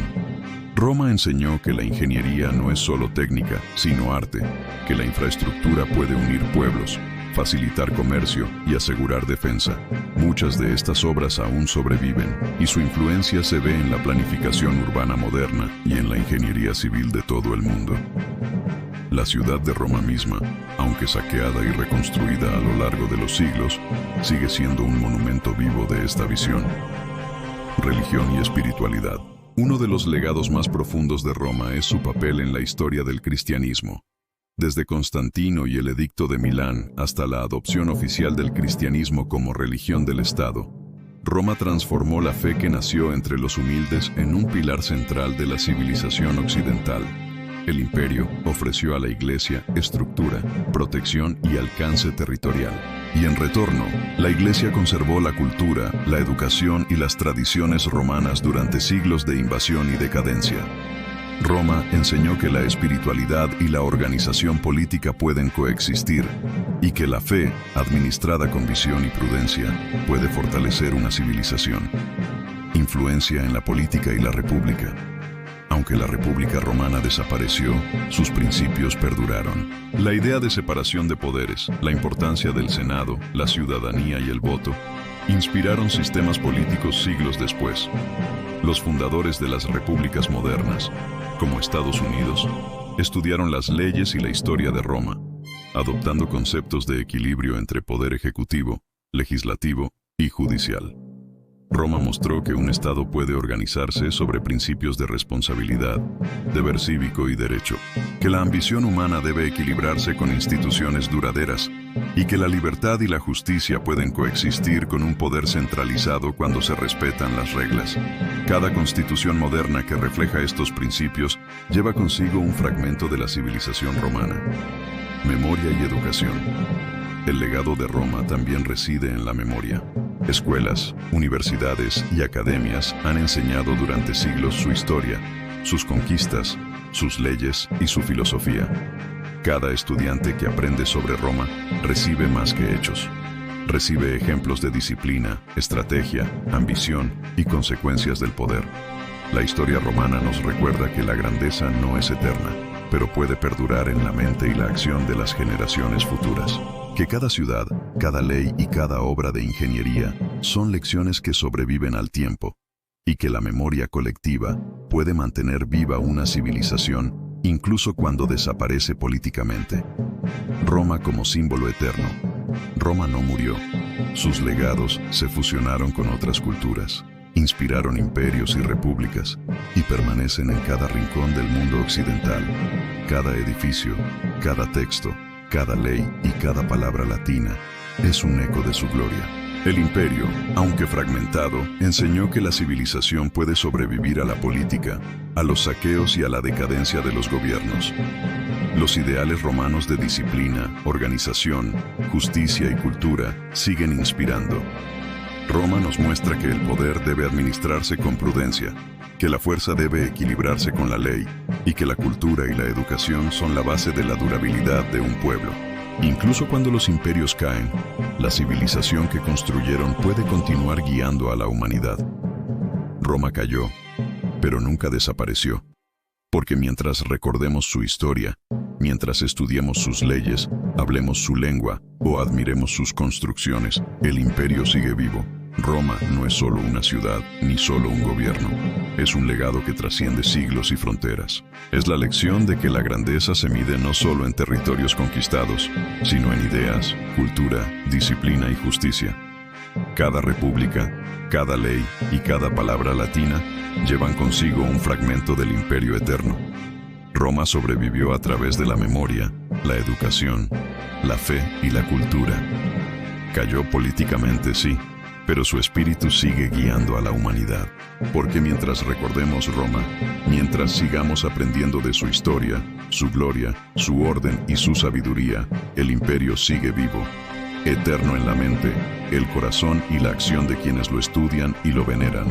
Roma enseñó que la ingeniería no es solo técnica, sino arte, que la infraestructura puede unir pueblos, facilitar comercio y asegurar defensa. Muchas de estas obras aún sobreviven, y su influencia se ve en la planificación urbana moderna y en la ingeniería civil de todo el mundo. La ciudad de Roma misma, aunque saqueada y reconstruida a lo largo de los siglos, sigue siendo un monumento vivo de esta visión. Religión y espiritualidad. Uno de los legados más profundos de Roma es su papel en la historia del cristianismo. Desde Constantino y el Edicto de Milán hasta la adopción oficial del cristianismo como religión del Estado, Roma transformó la fe que nació entre los humildes en un pilar central de la civilización occidental. El imperio ofreció a la Iglesia estructura, protección y alcance territorial. Y en retorno, la Iglesia conservó la cultura, la educación y las tradiciones romanas durante siglos de invasión y decadencia. Roma enseñó que la espiritualidad y la organización política pueden coexistir, y que la fe, administrada con visión y prudencia, puede fortalecer una civilización. Influencia en la política y la república. Aunque la República Romana desapareció, sus principios perduraron. La idea de separación de poderes, la importancia del Senado, la ciudadanía y el voto, inspiraron sistemas políticos siglos después. Los fundadores de las repúblicas modernas, como Estados Unidos, estudiaron las leyes y la historia de Roma, adoptando conceptos de equilibrio entre poder ejecutivo, legislativo y judicial. Roma mostró que un Estado puede organizarse sobre principios de responsabilidad, deber cívico y derecho, que la ambición humana debe equilibrarse con instituciones duraderas y que la libertad y la justicia pueden coexistir con un poder centralizado cuando se respetan las reglas. Cada constitución moderna que refleja estos principios lleva consigo un fragmento de la civilización romana. Memoria y educación. El legado de Roma también reside en la memoria. Escuelas, universidades y academias han enseñado durante siglos su historia, sus conquistas, sus leyes y su filosofía. Cada estudiante que aprende sobre Roma recibe más que hechos. Recibe ejemplos de disciplina, estrategia, ambición y consecuencias del poder. La historia romana nos recuerda que la grandeza no es eterna, pero puede perdurar en la mente y la acción de las generaciones futuras. Que cada ciudad, cada ley y cada obra de ingeniería son lecciones que sobreviven al tiempo, y que la memoria colectiva puede mantener viva una civilización incluso cuando desaparece políticamente. Roma como símbolo eterno. Roma no murió. Sus legados se fusionaron con otras culturas, inspiraron imperios y repúblicas, y permanecen en cada rincón del mundo occidental. Cada edificio, cada texto, cada ley y cada palabra latina es un eco de su gloria. El imperio, aunque fragmentado, enseñó que la civilización puede sobrevivir a la política, a los saqueos y a la decadencia de los gobiernos. Los ideales romanos de disciplina, organización, justicia y cultura siguen inspirando. Roma nos muestra que el poder debe administrarse con prudencia, que la fuerza debe equilibrarse con la ley y que la cultura y la educación son la base de la durabilidad de un pueblo. Incluso cuando los imperios caen, la civilización que construyeron puede continuar guiando a la humanidad. Roma cayó, pero nunca desapareció, porque mientras recordemos su historia, mientras estudiemos sus leyes, hablemos su lengua o admiremos sus construcciones, el imperio sigue vivo. Roma no es solo una ciudad, ni solo un gobierno. Es un legado que trasciende siglos y fronteras. Es la lección de que la grandeza se mide no solo en territorios conquistados, sino en ideas, cultura, disciplina y justicia. Cada república, cada ley y cada palabra latina llevan consigo un fragmento del imperio eterno. Roma sobrevivió a través de la memoria, la educación, la fe y la cultura. Cayó políticamente, sí, pero su espíritu sigue guiando a la humanidad. Porque mientras recordemos Roma, mientras sigamos aprendiendo de su historia, su gloria, su orden y su sabiduría, el imperio sigue vivo, eterno en la mente, el corazón y la acción de quienes lo estudian y lo veneran.